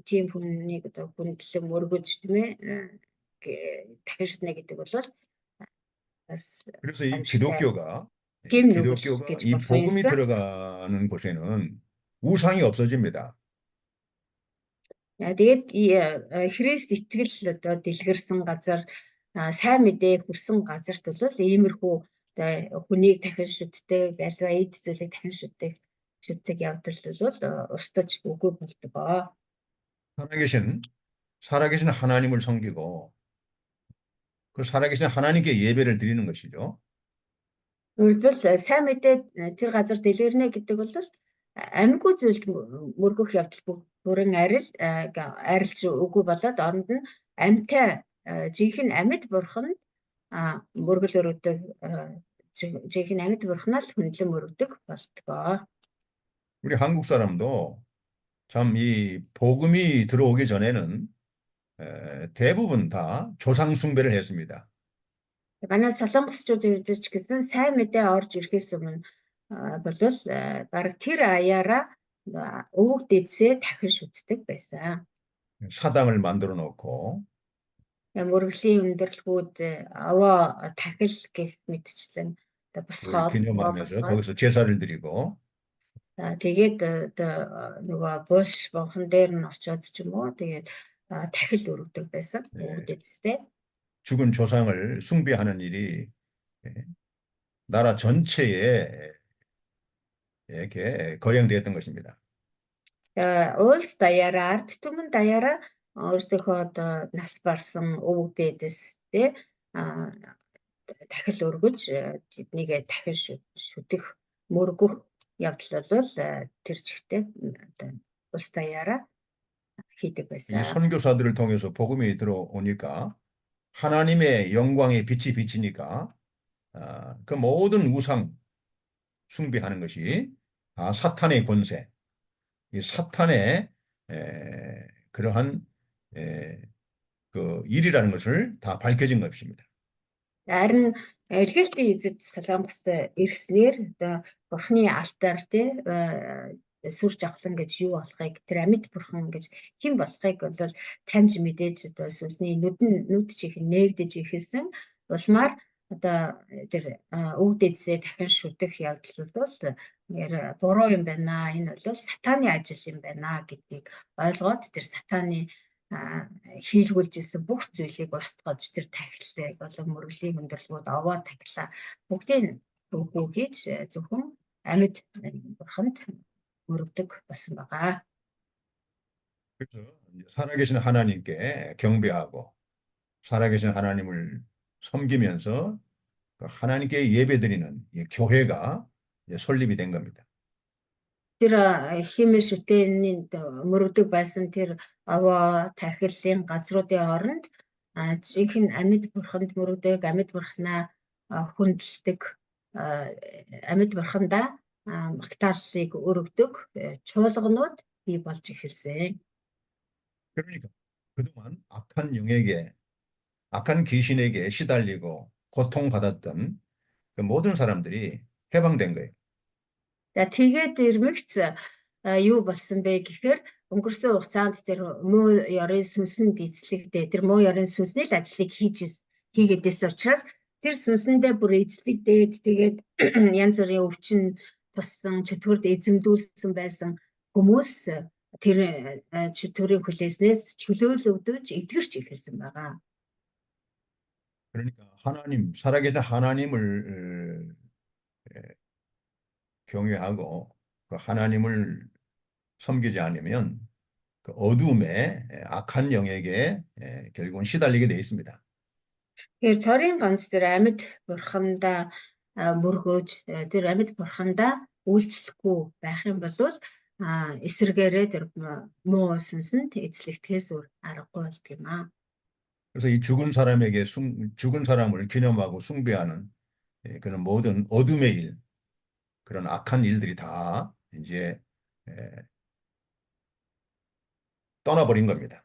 тийм хүнийг одоо хүндлэн мөргөж тийм ээ дахин шүтнэ гэдэг бол бас 그래서 이 기독교가 이 복음이 들어가는 곳에는 우상이 없어집니다. Тэгээд Христ итгэл одоо дэлгэрсэн газар сайн мэдээ хүрсэн газарт бол иймэрхүү хүнийг дахин шүтдэг, альва эд зүйлийг дахин шүтдэг явдал бол устж үгүй болдог. 살아계신 하나님을 섬기고 그 살아계신 하나님께 예배를 드리는 것이죠. Өөрөлдвөл сайн мэдээ тэр газар дэлгэрнэ гэдэг бол амьгүй зүйлд мөргөх явдал бүрэн арилж үгүй болоод оронд нь амьтай жинхэнэ амьд бурхан мөргөл өргөдөг жинхэнэ амьд бурханаас хүндлэн мөргөдөг болтгоо. 우리 한국 사람도 참 이 복음이 들어오기 전에는 대부분 다 조상 숭배를 했습니다. Манай солонгосчууд ч гэсэн сайн мэдээ орж ирэхээс өмнө болвол баг тэр аяараа өвөг дээдсээ дахин шүтдэг байсан. 사당을 만들어 놓고 мөргөлийн өндөрлгүүд овоо тахил гэх мэтчлэн босгоод 기념하면서 거기서 제사를 드리고 тэгээд нөгөө булш бонхон дээр нь очиод ч юм уу тэгээд тахил өргөдөг байсан өвдөдтэй. 죽은 조상을 숭배하는 일이 나라 전체에 이렇게 거행되었던 것입니다. Улс даяараа, ард түмэн даяараа өөрсдийнхөө одоо нас барсан өвөг дээдэстэй дахил өргөж тэднийг дахин шүтэх, мөргөх явдал бол тэр чигтээ одоо улс даяараа хийдэг 이 байсан. 선교사들을 통해서 복음이 들어오니까 하나님의 영광의 빛이 비치니까 그 모든 우상 숭배하는 것이 사탄의 권세, 이 사탄의 그러한 그 일이라는 것을 다 밝혀진 것입니다. Харин элгэлтийн эзэд Солонгост ирснээр одоо бурхны алтар сүр жавхлан гэж юу болохыг тэр амьд бурхан гэж хэн болохыг бол таньж мэдээж одоо сүнсний нүд чихэн нээгдэж ихэлсэн улмаар одоо тэр өвд эзээ дахин шүтэх явдал бол буруу юм байна. Энэ бол сатаны ажил юм байна гэдгийг ойлгоод тэр сатаны хийлгүүлж исэн бүх зүйлийг устгаж тэр тахилыг болон мөргөлийн өндөрлгүүд овоо тахилаа бүгдийг үгүй хийж зөвхөн амьд бурханд мөрөгдөг болсон байгаа. 그래서 살아계신 하나님께 경배하고 살아계신 하나님을 섬기면서 하나님께 예배드리는 교회가 설립이 된 겁니다. Тэр химээ шүтээний мөрөгдөг байсан тэр овоо тахилын газруудын оронд жинхэнэ амьд бурханд мөрөгдөг, амьд бурхнаа хүндэлдэг, амьд бурхандаа магтааллыг өргөдөг чуулганууд бий болж эхэлсэн. 그러니까 그동안 악한 귀신에게 시달리고 고통받았던 그 모든 사람들이 해방된 거예요. Тэгээд ирмэгц юу болсон бэ гэхээр өнгөрсөн хугацаанд тэр муу ёрын сүнсэнд эзлэгдээ тэр муу ёрын сүнсний л ажлыг хийгээдээс учраас тэр сүнсэндээ бүр эзлэгдээд тэгээд янз бүрийн өвчин туссан чөтгөрд эзэмдүүлсэн байсан хүмүүс тэр чөтгөрийн хүлээснээс чөлөөлөгдөж итгэрч эхэлсэн байгаа. 그러니까 살아계신 하나님을 경외하고 그 하나님을 섬기지 않으면 그 어둠의 악한 영에게 결국은 시달리게 돼 있습니다. Тэгэхээр цорын ганц тэр амьд бурхандаа мөргөөж тэр амьд бурхандаа үйлчлэхгүй байх юм бол эсэргээрээ тэр муу сүнсэнд эзлэгдэхээс өөр аргагүй болт юм аа. 그래서 이 죽은 사람을 기념하고 숭배하는 그런 모든 어둠의 일, 그런 악한 일들이 다 이제 떠나버린 겁니다.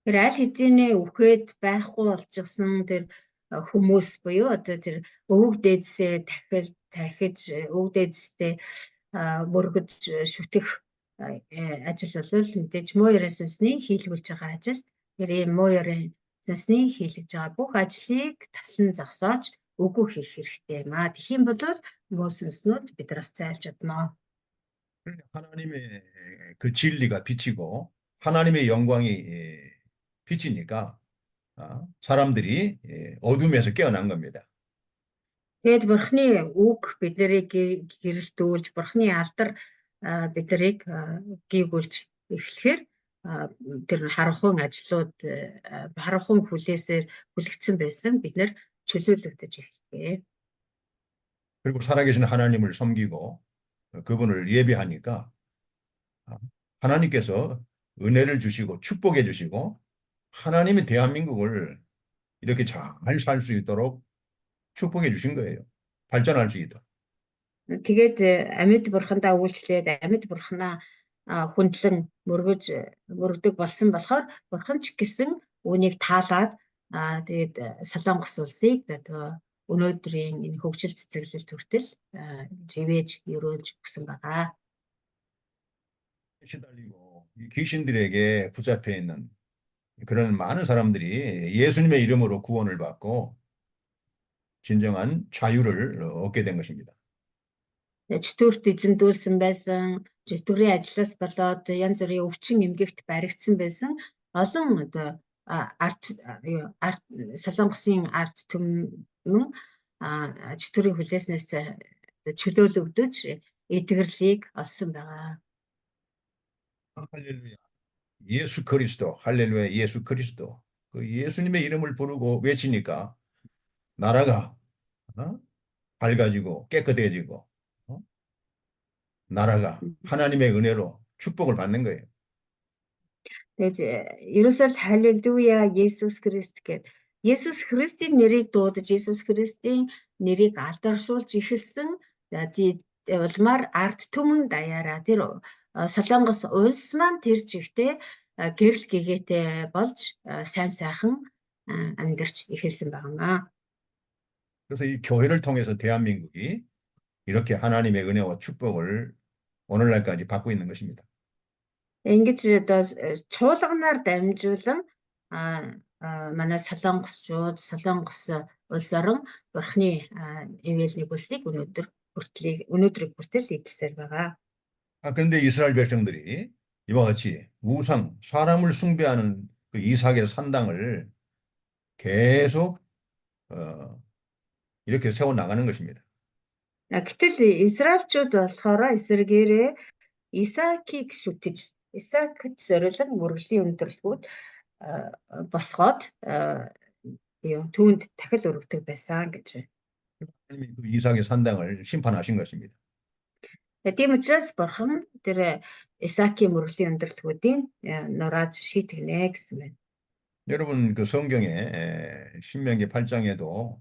Тэр аль хэдийнэ үхээд байхгүй болчихсон тэр хүмүүс буюу одоо тэр өвөг дээдсээ дахиж өвөг дээдстэй мөргөж шүтэх ажил бол мэдээж муу ёрын сүнсний хийлгүүлж байгаа ажил. Тэр ийм муу ёрын сүнсний хийлгэж байгаа бүх ажлыг таслан зогсоож үгүй хийх хэрэгтэй юм аа. Тэгэх юм бол муу сүнснүүд бидраас зайлж чадна. 하나님의 그 진리가 비치고 하나님의 영광이 비치니까 사람들이 어둠에서 깨어난 겁니다. Тэгээд бурхны үг биднийг гэрэлтүүлж бурхны алдар биднийг гүйгүүлж эхлэхээр тэр харанхуй ажлууд харанхуй хүлээсээр хүлэгдсэн байсан бид нэр чөлөөлөгдөж эхэллээ. 그리고 살아계신 하나님을 섬기고 그분을 예배하니까 하나님께서 은혜를 주시고 축복해 주시고 하나님이 대한민국을 이렇게 잘 살 수 있도록 축복해 주신 거예요. 발전할 수 있도록. Тэгээд амьд бурхандаа үйлчлээд амьд бурхнаа хүндлэн мөргөдөг болсон болохоор бурхан ч гэсэн үүнийг таалаад тэгээд Солонгос улсыг өнөөдрийн энэ хөгжил цэцэглэлт хүртэл живээж өрөөлж өгсөн байгаа. 시달리고 귀신들에게 붙잡혀 있는 그런 많은 사람들이 예수님의 이름으로 구원을 받고 진정한 자유를 얻게 된 것입니다. Чөтгөрт эзэмдүүлсэн байсан, чөтгөрийн ажлаас болоод янз бүрийн өвчин эмгэгт баригдсан байсан олон одоо Солонгосын ард түмэн чөтгөрийн хүлээснээс чөлөөлөгдөж эдгэрлийг олсон байгаа. 할렐루야. 예수 그리스도, 할렐루야, 예수 그리스도. 그 예수님의 이름을 부르고 외치니까 나라가 어? 밝아지고 깨끗해지고 어? 나라가 하나님의 은혜로 축복을 받는 거예요. Тэгээд ерөөсөө л халелуя Есүс Христ гэд Есүс Христийн нэрийг дуудаж Есүс Христийн нэрийг алдаршуулж эхэлсэн улмаар ард түмэн даяараа тэр Солонгос улс маань тэр чигтээ гэрэл гэгээтэй болж сайн сайхан амьдарч эхэлсэн байна. 그래서 이 교회를 통해서 대한민국이 이렇게 하나님의 은혜와 축복을 오늘날까지 받고 있는 것입니다. Ингэж одоо чуулганаар дамжуулан манай солонгосчууд солонгос улс орон бурхны ивэлний бүслийг өнөөдрийг хүртэл эдэлсээр байгаа. 그런데 이스라엘 백성들이 이와 같이 우상, 사람을 숭배하는 그 이삭의 산당을 계속 이렇게 세워 나가는 것입니다. Гэтэл Израильчууд болохоор эсэргээрээ Исаакийг шүтэж Исаакт зориулан мөргөлийн өндөрлгүүд босгоод түүнд дахил өргөдөг байсан гэж. 하나님이 그 이삭의 산당을 심판하신 것입니다. Тийм учраас бурхан тэр Исаакийн мөргөлийн өндөрлгүүдийн нурааж шийтгэнэ гэсэн байна. 여러분 그 성경에 신명기 8장에도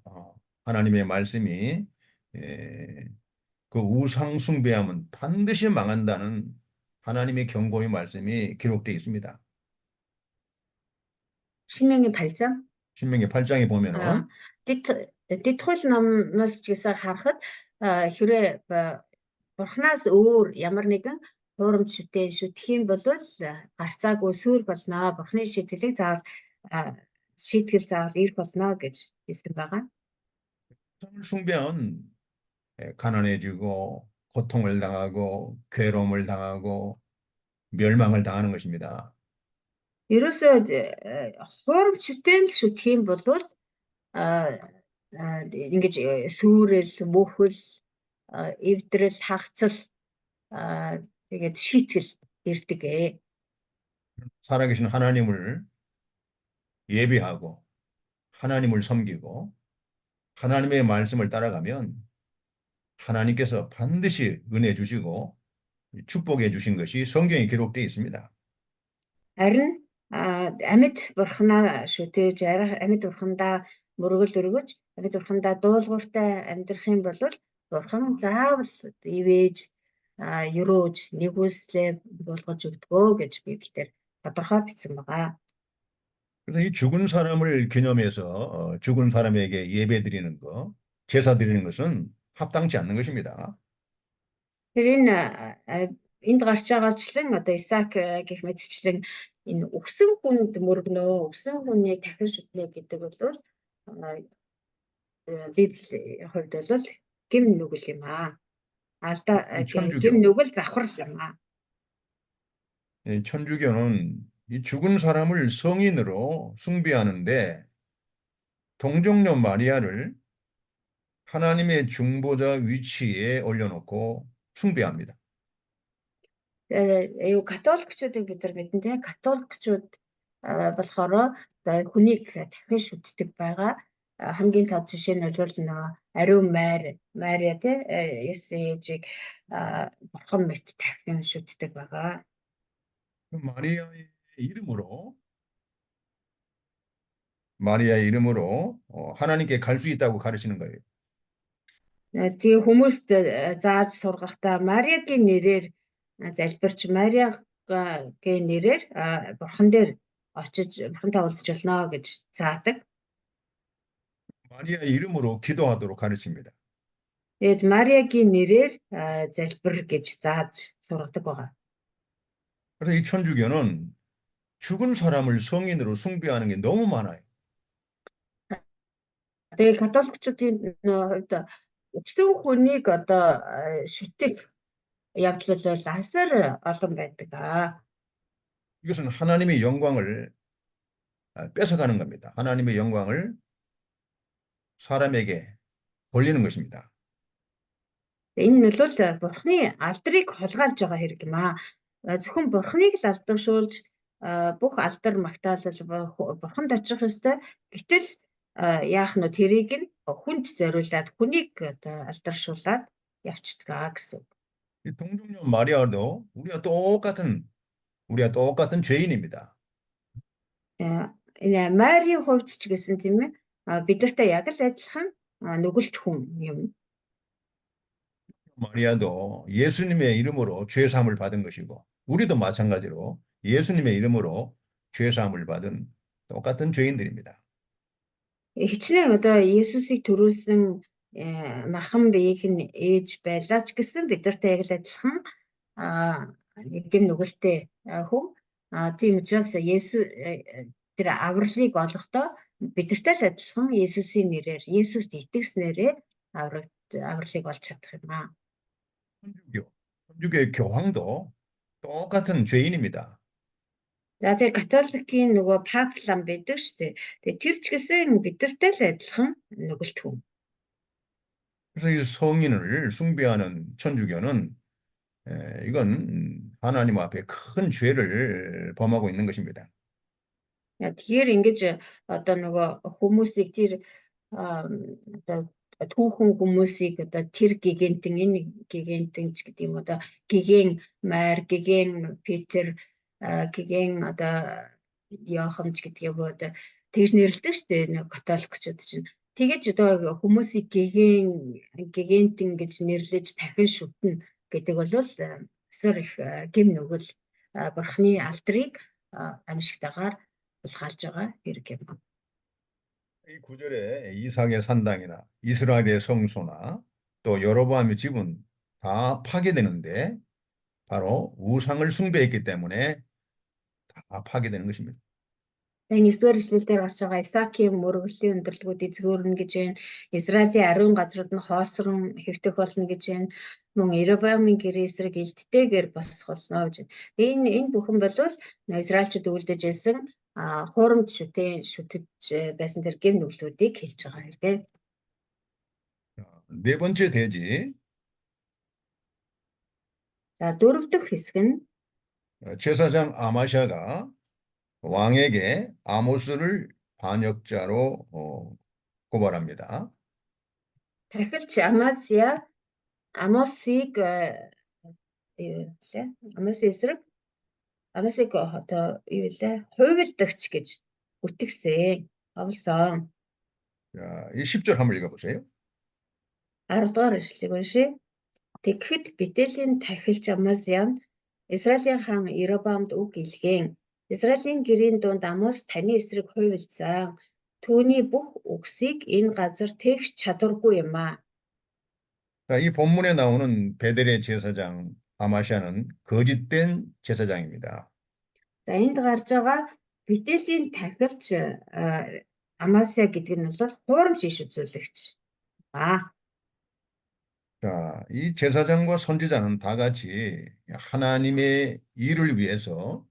하나님의 말씀이 그 우상 숭배함은 반드시 망한다는 하나님의 경고의 말씀이 기록되어 있습니다. 신명기 8장? 신명기 8장에 보면은 дэдхүүл номоос ч гэсэн харахад хэрэг бурхнаас өөр ямар нэгэн хуурамч шүтэх юм бол гарцаагүй сүр болно. Бурхны шийтгэл заавал ирэх болно гэж хэлсэн байгаа. 우상을 숭배한 가난해지고 고통을 당하고 괴로움을 당하고 멸망을 당하는 것입니다. Ерөөсөө хуурамч шүтэх юм бол ингэж сүрэл, мөхөл, эвдрэл, хагцал тэгээд шийтгэл ирдэг ээ. 살아계신 하나님을 예배하고 하나님을 섬기고 하나님의 말씀을 따라가면 하나님께서 반드시 은혜 주시고 축복해 주신 것이 성경에 기록되어 있습니다. Харин амьд бурхнаа шүтээж амьд бурхандаа мөргөл өргөж амьд бурхандаа дуулууртай амьдрах юм бол бурхан заавал ивэж юрууж нэгүслээ болгож өгдгөө гэж Библиэлд тодорхой бичсэн байгаа. 그래서 이 죽은 사람을 기념해서 죽은 사람에게 예배 드리는 거, 제사 드리는 것은 합당치 않는 것입니다. Тэр энд гарч байгаачлан одоо Исаак гэх мэтчлэн энэ өгсөн хүнд мөргөнөө өгсөн хүнийг дахин шүтнэ гэдэг бол Библийн хувьд бол гим нүгэл юм аа. Алдаа гим нүгэл завхрал юм аа. 천주교는 이 죽은 사람을 성인으로 숭배하는데 동정녀 마리아를 하나님의 중보자 위치에 올려놓고 숭배합니다. Католикчуудыг бид нар мэднэ те католикчууд болохоор хүнийг дахин шүтдэг байгаа. Хамгийн тод жишээ нь бол нөгөө ариун Мариа те Есүсийн ээжийг бурхан мэт дахин шүтдэг байгаа. 마리아의 이름으로 하나님께 갈 수 있다고 가르치는 거예요. Тэгээ хүмүүст зааж сургахдаа Мариагийн нэрээр залбирч Мариагийн нэрээр бурхан дээр очиж бурхантай уулзч болно гэж заадаг. 마리아의 이름으로 기도하도록 가르칩니다. Тэгээд Мариагийн нэрээр залбир гэж зааж сургадаг байгаа. 그래서 이 천주교는 죽은 사람을 성인으로 숭배하는 게 너무 많아요. Тэгээд католикчуудын хувьд өгсөн хүнийг одоо шүтэх явдал бол асар олон байдаг. 이것은 하나님의 영광을 뺏어가는 겁니다. 하나님의 영광을 사람에게 돌리는 것입니다. Энэ нь бол бурхны алдрыг хулгайлж байгаа хэрэг юм аа. зөвхөн бурхныг л алдаршуулж бүх алдар магтаалал бурханд очих ёстой. Гэтэл яах нь тэрийг нь хүнд зориулаад хүнийг одоо алдаршуулад явчихдаг гэсэн. 이 동정녀 마리아도 우리가 똑같은 죄인입니다. Энэ Марийн хувьд ч гэсэн тийм ээ бидэртэй яг л адилхан нүгэлт хүн юм. 마리아도 예수님의 이름으로 죄 사함을 받은 것이고 우리도 마찬가지로 예수님의 이름으로 죄 사함을 받은 똑같은 죄인들입니다. Хичнээн одоо Есүсийг төрүүлсэн махан биеийг нь ээж байлаа ч гэсэн бидэртэй яг л адилхан гэм нүгэлтэй хүн. Тийм учраас тэр авралыг олохдоо бидэртэй л адилхан Есүсийн нэрээр Есүст итгэснээрээ авралыг олж чадах юм аа. 천주교의 교황도 똑같은 죄인입니다. За тэгээ католикийн нөгөө пап лам байдаг шүү дээ. Тэгээ тэр ч гэсэн бидэртэй л адилхан нүгэлт хүн. 그래서 이 성인을 숭배하는 천주교는 이건 하나님 앞에 큰 죄를 범하고 있는 것입니다. Тэгэхээр ингэж одоо нөгөө хүмүүсийг тэр одоо түүхэн хүмүүсийг одоо тэр гигантын энэ гигантын ч гэдэг юм одоо гиген Мар, гиген Петр, гиген одоо Иохан ч гэдэг юм одоо тэгж нэрлэдэг шүү дээ нэг католикчууд чинь. Тэгэж одоо хүмүүсийг гигантын гэж нэрлэж дахин шүтнэ гэдэг бол өсөр их гим нүгэл бурхны алдрыг амьсгтайгаар улгаалж байгаа хэрэг юм. 이 구절에 이삭의 산당이나 이스라엘의 성소나 또 여로보암의 집은 다 파괴되는데 바로 우상을 숭배했기 때문에 다 파괴되는 것입니다. Энэ 9-р эшлэлдэр гарч байгаа Исаакийн мөргөлийн өндөрлгүүд эзгүүрнэ гэж байна. Израилийн ариун газрууд нь хоосрон хэвтэх болно гэж байна. Мөн Иеробоамын гэрээ эсрэг илттэйгээр босох болно гэж байна. Энэ бүхэн бол Израильчууд үлдэж ирсэн хуурамч шүтэж байсан тэр гэм нүглүүдийг хэлж байгаа хэрэг. 네 번째 대지. За дөрөв дэх хэсэг нь 제사장 아마샤가 왕에게 아모스를 반역자로 고발합니다. тархилч Амосыг Амосыг одоо юу вэ? Хувилдагч гэж үтгсэн. Овлсон. 자, 이 10절 한번 읽어보세요. 10 дугаар эшлэгийг уншъя. Тэгэхэд Бэтэлийн тархилч Амазян Израилийн хаан Иеробоамд үг илгээн. Израилийн гэрийн дунд Амос таны эсрэг хувилсан. Түүний бүх үгсийг энэ газар тэгш чадваргүй юм аа. 자, 이 본문에 나오는 베델의 제사장 아마샤는 거짓된 제사장입니다. За энд гарч байгаа Бэтэлийн тархилч Амасия гэдэг нь бол хуурамч иш үзүүлэгч. 자, 이 제사장과 선지자는 다 같이 하나님의 일을 위해서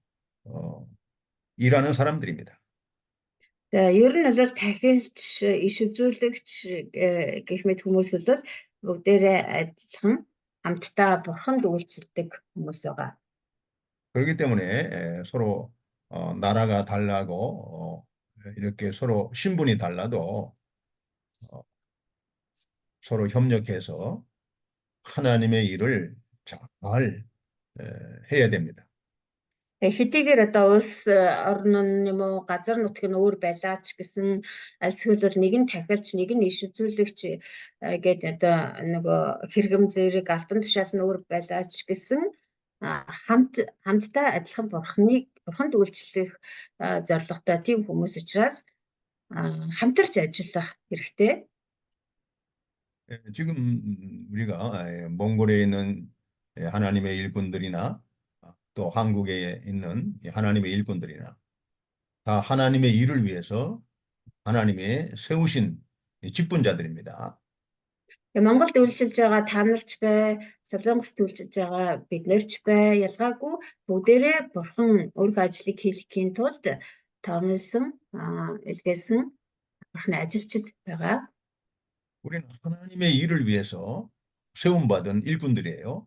일하는 사람들입니다. За ер нь бол тархилч иш үзүүлэгч гэх мэт хүмүүс бол бүгдээрээ адилхан хамтдаа бурханд үйлчлдэг хүмүүс байгаа. 그렇기 때문에 서로 나라가 달라고 이렇게 서로 신분이 달라도 서로 협력해서 하나님의 일을 잘 해야 됩니다. Хэдийгээр одоо улс орн нь юм уу газар нутг нь өөр байлаач гэсэн эсвэл бол нэг нь тархилч нэг нь иш үзүүлэгч гэдэг одоо нөгөө хэрэгэм зэрэг алтан тушаал нь өөр байлаач гэсэн хамтдаа адилхан бурханд үйлчлэх зорилготой тийм хүмүүс учраас хамтарч ажиллах хэрэгтэй. 지금 우리가 몽골에 있는 하나님의 일꾼들이나 또 한국에 있는 하나님의 일꾼들이나 다 하나님의 일을 위해서 하나님의 세우신 직분자들입니다. Монголд үйлчилж байгаа та нарч бай, Солонгост үйлчилж байгаа бид нарч бай, ялгаагүй бүгдээрээ бурхан өөрийнхөө ажлыг хийхийн тулд томилсон, илгээсэн бурханы ажилчид байгаа. 우리는 하나님의 일을 위해서 세움받은 일꾼들이에요.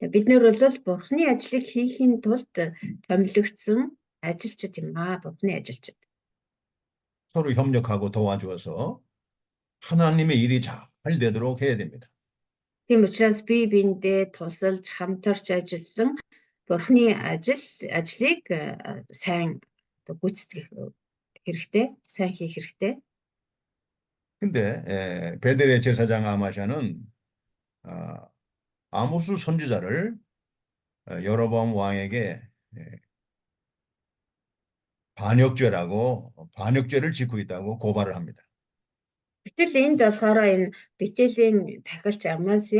Бид нэр бол Бурхны ажлыг хийхийн тулд томилогдсон ажилчид юм аа. Бурхны ажилчид. 서로 협력하고 도와주어서 하나님의 일이 잘 되도록 해야 됩니다. Тийм учраас бие биендээ тусалж хамтарч ажиллан Бурхны ажлыг сайн гүйцэтгэх хэрэгтэй, сайн хийх хэрэгтэй. 근데 베델의 제사장 아마샤는 아모스 선지자를 여로보암 왕에게 반역죄를 짓고 있다고 고발을 합니다. Гэтэл энд болохоор энэ Бетелийн тахилч Амос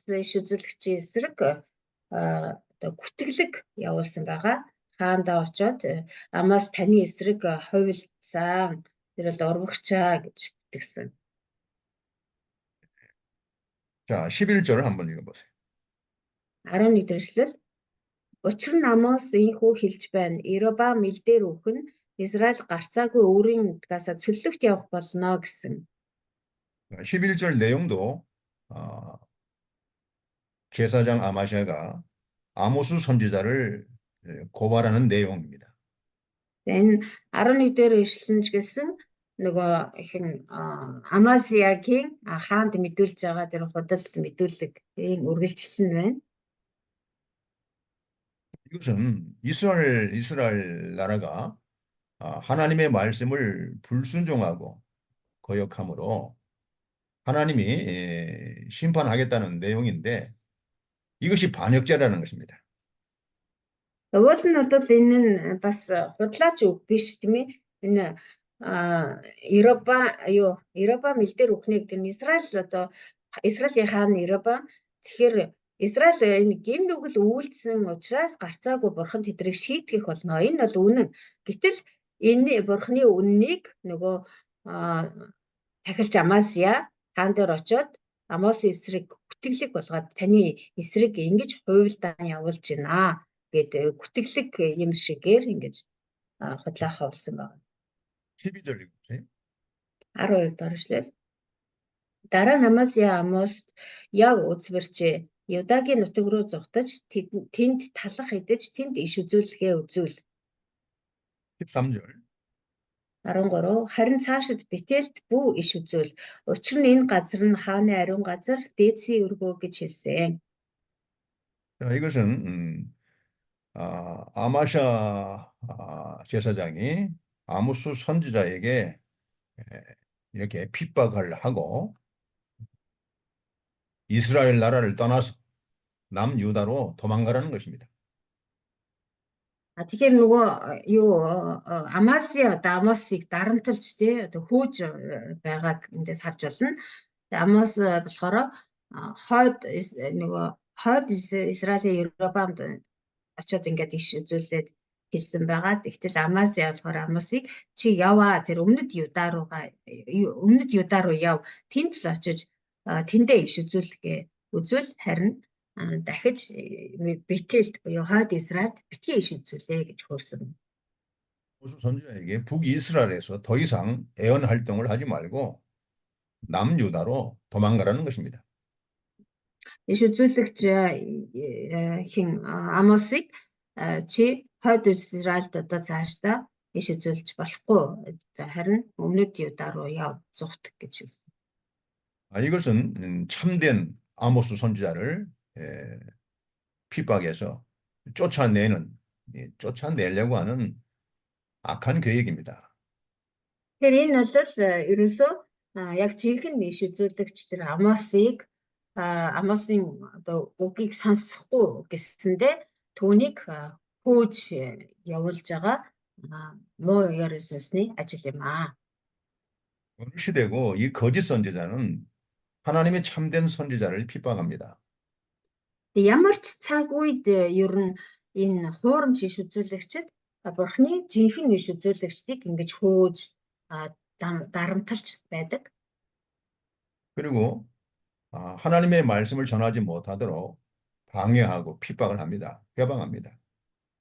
иш үзүүлэгчийн эсрэг гүтгэлэг явуулсан байгаа. Хаандаа очоод Амос таны эсрэг хувилсан, тэрэл урвагчаа гэж итгэсэн. 자, 11절을 한번 읽어보세요. 11 дэршлэл. Учир нь Амос ийхүү хэлж байна. Иробам илдээр үхэн Израиль гарцаагүй өөрийн нутгаас цөллөгт явах болно гэсэн. 11절 내용도 제사장 아마샤가 아모스 선지자를 고발하는 내용입니다. Энэ 11 дээр ишлэнж гэсэн нөгөө хэн Амасиягийн хаанд мэдүүлж байгаа тэр худалд мэдүүлэг ийм үргэлжлэл нь байна. 이것은 이스라엘 나라가 하나님의 말씀을 불순종하고 거역함으로 하나님이 심판하겠다는 내용인데 이것이 반역죄라는 것입니다. Уул нь бол энэ нь бас худлаач үг биш тийм ээ. Энэ Иробам илдээр үхнийг гэдэг нь Израилийн хаан Иробам. Тэгэхээр Израиль энэ гин нүгэл үйлдсэн учраас гарцаагүй бурхан тэдрийг шийтгэх болно. Энэ бол үнэн. Гэтэл энэ бурханы үннийг нөгөө тахилч Амасия хаан дээр очоод Амосын эсрэг гүтгэлэг болгоод таны эсрэг ингэж хуйлдаан явуулж байна гэдэг гүтгэлэг юм шигээр ингэж худлаах болсон байна. 12절 읽으세요. 12 дөрвөлөл. Дараа нь Амасия Амост яв үзвэрчээ. Юдагийн нутаг руу зугтаж тэнд талах идэж тэнд иш үзүүлэхээ үзүүл. 13절. 13 харин цаашид Бетелд бүү иш үзүүл. Учир нь энэ газар нь хааны ариун газар дээдсийн өргөө гэж хэлсэн. 자, 이것은 아마샤 제사장이 아모스 선지자에게 이렇게 핍박을 하고 이스라엘 나라를 떠나서 남유다로 도망가라는 것입니다. Тэгэхээр нөгөө Амасия Амосыг дарамталж хөөж байгааг эндээс харж байна. Амос болохоор хойд Израилийн Иробамд очоод ингээд иш үзүүлээд хэлсэн байгаа. Тэгтэл Амасия болохоор Амосыг чи яваа тэр өмнөд Юда руу яв. Тэнд л очиж тэндээ иш үзүүл харин дахиж Бетелд буюу хойд Израильд битгий иш үзүүлээ гэж хөөсөн. 아모스 선지자에게 북이스라엘에서 더 이상 애언 활동을 하지 말고 남유다로 도망가라는 것입니다. Иш үзүүлэгч Амосыг чи хойд Израильд одоо цаашдаа иш үзүүлж болохгүй. Харин өмнөд Юда руу яв зугтах гэж хэлсэн. 이것은 참된 아모스 선지자를 핍박해서 쫓아내려고 하는 악한 계획입니다. Тэгэхээр энэ бол ерөөсөө яг жинхэнэ иш үзүүлэгч тэр Амосын одоо үгийг сонсохгүй гэсэндээ түүнийг хөөж явуулж байгаа муу ёрсны ажил юм аа. 어느 시대고 이 거짓 선지자는 하나님의 참된 선지자를 핍박합니다. Ямар ч цаг үед ер нь энэ хуурамч иш үзүүлэгчид Бурхны жинхэнэ иш үзүүлэгчдийг ингэж хөөж дарамталж байдаг. 그리고 하나님의 말씀을 전하지 못하도록 방해하고 핍박을 합니다. 해방합니다.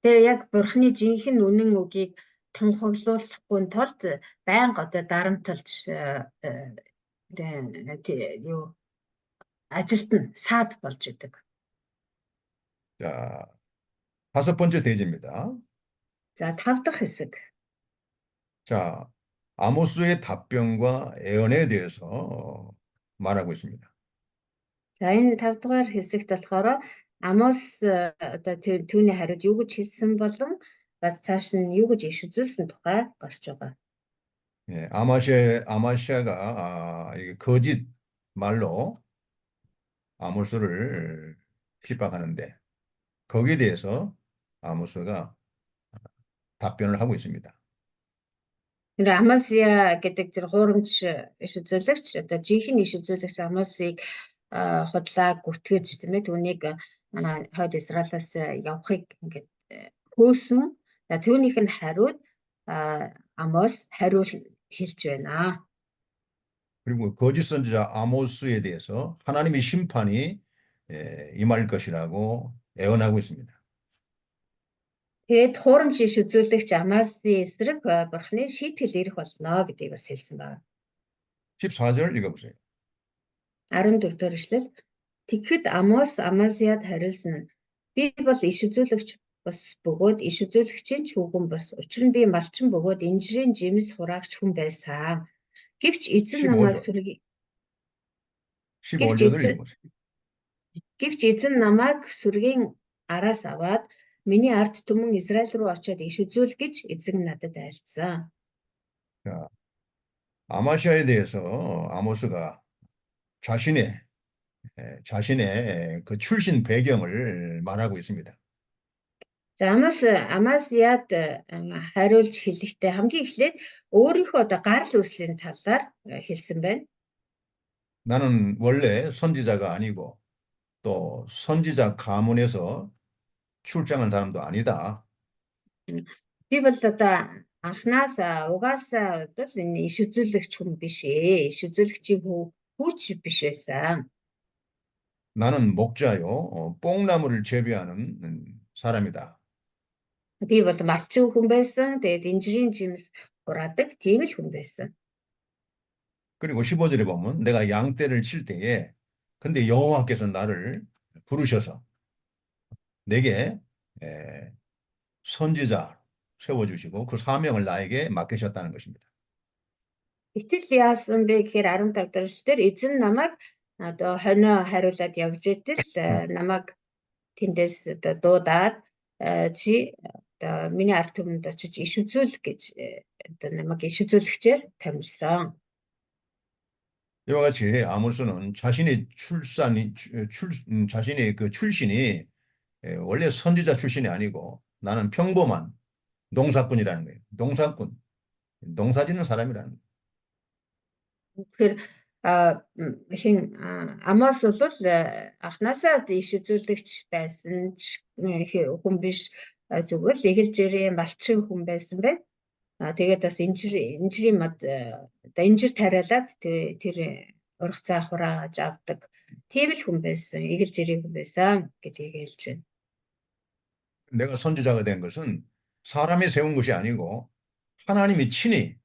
Тэгээ яг Бурхны жинхэнэ үнэн үгийг тунхаглуулахгүй тулд байнга одоо дарамталж ажилд нь саад болж идэг. 자, 5번째 대지입니다. За 5 дахь хэсэг. 자, 아모스의 답변과 애언에 대해서 말하고 있습니다. За энэ 5 дугаар хэсэгт болохоор Амос одоо түүний хариуд юу гэж хэлсэн болон бас цааш нь юу гэж иш үзүүлсэн тухай гарч байгаа. 예, 아마시아가 이게 거짓 말로 아모스를 핍박하는데 거기에 대해서 아모스가 답변을 하고 있습니다. Тэр Амосия гэдэг тэр хуурамч иш үзүүлэгч одоо жинхэнэ иш үзүүлэгч Амосыг худлаа гүтгэж тийм ээ түүнийг хойд Израилаас явахыг ингээд хөөсөн. За түүнийх нь хариуд Амос хариул хэлж байна. 그리고 거짓 선지자 아모스에 대해서 하나님의 심판이 임할 것이라고 애언하고 있습니다. Тэгээд хуурамч иш үзүүлэгч Амосын эсрэг бурхны шийтгэл ирэх болно гэдгийг бас хэлсэн байна. 14절 읽어보세요. 14 дугаар эшлэл. Тэгэхэд Амос Амасиад хариулсан нь би бол иш үзүүлэгч бас бөгөөд иш үзүүлэгчийн чүүгэн бас учир нь би малчин бөгөөд инжирийн жимс хураагч хүн байсан. Гэвч эзэн намайг 15절을 읽어보세요. Гэвч эзэн намайг сүргийн араас аваад миний ард түмэн Израиль руу очиод иш үзүүл гэж эзэн надад айлцсан. 자, 아마시아에 대해서 아모스가 자신의 그 출신 배경을 말하고 있습니다. За Амасиад хариулж хэлэхдээ хамгийн эхлээд өөрийнхөө одоо гарал үүслийн талаар хэлсэн байна. 나는 원래 선지자가 아니고 또 선지자 가문에서 출장한 사람도 아니다. Би бол одоо анхнаас угаасаа бол энэ иш үзүүлэгч хүн биш ээ. Иш үзүүлэгчийн хүүч биш байсан. 나는 목자요, 뽕나무를 재배하는 사람이다. Би бол малчин хүн байсан. Тэгээд инжирийн жимс хураадаг тийм л хүн байсан. 그리고 15절에 보면 내가 양떼를 칠 때에 근데 여호와께서 나를 부르셔서 내게 선지자 세워주시고 그 사명을 나에게 맡기셨다는 것입니다. Гэтэл яасан бэ гэхээр 15 дахь эшлэлээр эзэн намайг одоо хонио хариулаад явж итэл намайг тэндээс одоо дуудаад чи одоо миний ард түмэнд очиж иш үзүүл гэж одоо намайг иш үзүүлэгчээр тамилсан. 이와 같이 아모스는 자신의 자신의 그 출신이 원래 선지자 출신이 아니고 나는 평범한 농사꾼이라는 거예요. 농사 짓는 사람이라는 거예요. Тэгэхээр Амос бол анхнаасаа иш үзүүлэгч байсан хүн биш зүгээр л эгэлжирийн малчин хүн байсан байна. Тэгээд бас инжирийн мод одоо инжир тариалаад тэр ургацаа хурааж авдаг тийм л хүн байсан. Эгэлжирийн хүн байсан гэдгийг хэлж байна. 내가 선지자가 된 것은 사람이 세운 것이 아니고 하나님이 친히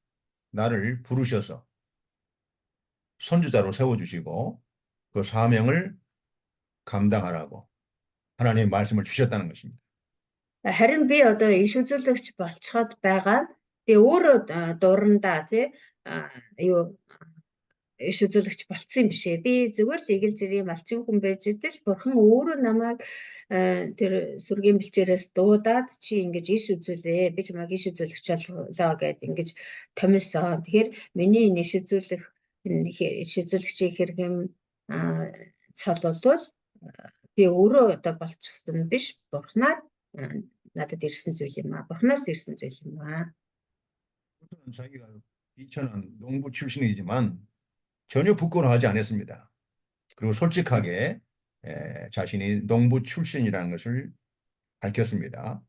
나를 부르셔서 선지자로 세워주시고 그 사명을 감당하라고 하나님의 말씀을 주셨다는 것입니다. Харин би одоо иш үзүүлэгч болцоход байгаа. Би өөрөө дурандаа тий иш үзүүлэгч болцсон юм бишээ. Би зүгээр л эгэлжирийн малчин хүн байж идэл бурхан өөрөө намайг тэр сүргийн бэлчээрээс дуудаад чи ингэж иш үзүүлээ. Би чамайг иш үзүүлэгч боллоо гэд ингэж томилсон. Тэгэхээр миний иш үзүүлэгчийн хэрэгэм цол бол би өөрөө одоо болчихсон биш. Бурханаар надад ирсэн зүйл юм аа. Бурханаас ирсэн зүйл юм аа. 자기가 비천한 농부 출신이지만 전혀 부끄러워하지 않았습니다. 그리고 솔직하게 자신이 농부 출신이라는 것을 밝혔습니다.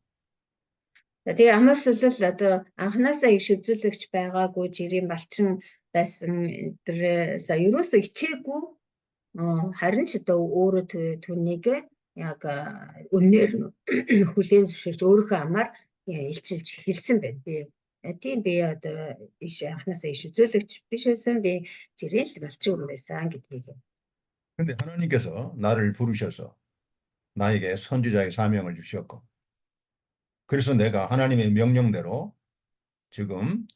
Тэгээ Амос бол одоо анхнаасаа иш үзүүлэгч байгаагүй жирийн малчин байсан тэрээс ерөөсөө ичээгүй харин ч одоо өөрөө түүнийг яг үнээр хүлээн зөвшөөрч өөрийнхөө амаар илчилж хэлсэн байна. Тийм би одоо анхнаасаа иш үзүүлэгч биш байсан. Би жирийн малчин хүн байсан гэдгийг. 그런데 하나님께서 나를 부르셔서 나에게 선지자의 사명을 주셨고, 그래서 내가 하나님의 명령대로 지금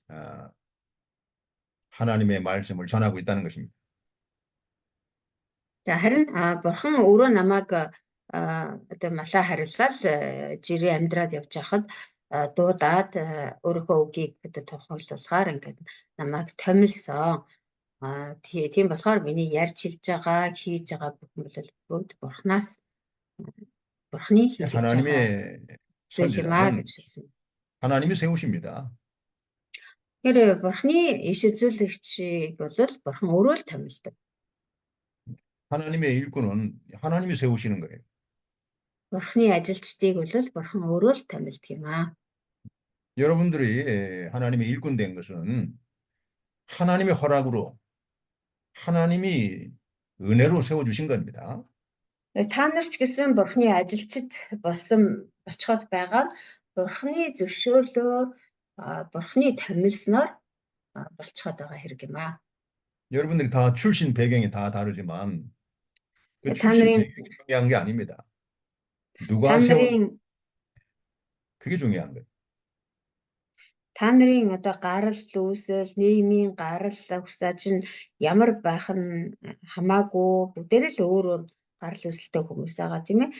하나님의 말씀을 전하고 있다는 것입니다. За харин бурхан өөрөө намайг одоо малаа хариуллал жирийн амьдраад явж байхад дуудаад өөрийнхөө үгийг бидэд тунхаглуулахаар ингээд намайг томилсон. Тийм болохоор миний ярьж хэлж байгаа, хийж байгаа бүхэн бол бүгд бурханы хийж явж байгаа 하나님의 зүйл юм аа гэж 선지자는 хэлсэн. 하나님이 세우십니다. Тэгэхээр бурханы иш үзүүлэгчийг бол бурхан өөрөө л томилдог. 하나님의 일꾼은 하나님이 세우시는 거예요. бурханы ажилчдыг бол бурхан өөрөө л томилдог юм аа. 여러분들이 하나님의 일꾼 된 것은 하나님의 허락으로 하나님이 은혜로 세워주신 겁니다. Та нар ч гэсэн бурханы ажилчид болцоход байгаа нь бурханы зөвшөөрлөөр бурханы томилсноор болцоход байгаа хэрэг юм аа. 여러분들이 다 출신 배경이 다 다르지만 그 타 출신 нарын 배경이 중요한 게 아닙니다. та 누가 세웠 нарын 그게 중요한 거예요. та нарын одоо гарал үүсэл нийгмийн гарал ухсаа чинь ямар байх нь хамаагүй бүгдээрээ л өөр өөр гарал үүсэлтэй хүмүүс байгаа тийм ээ.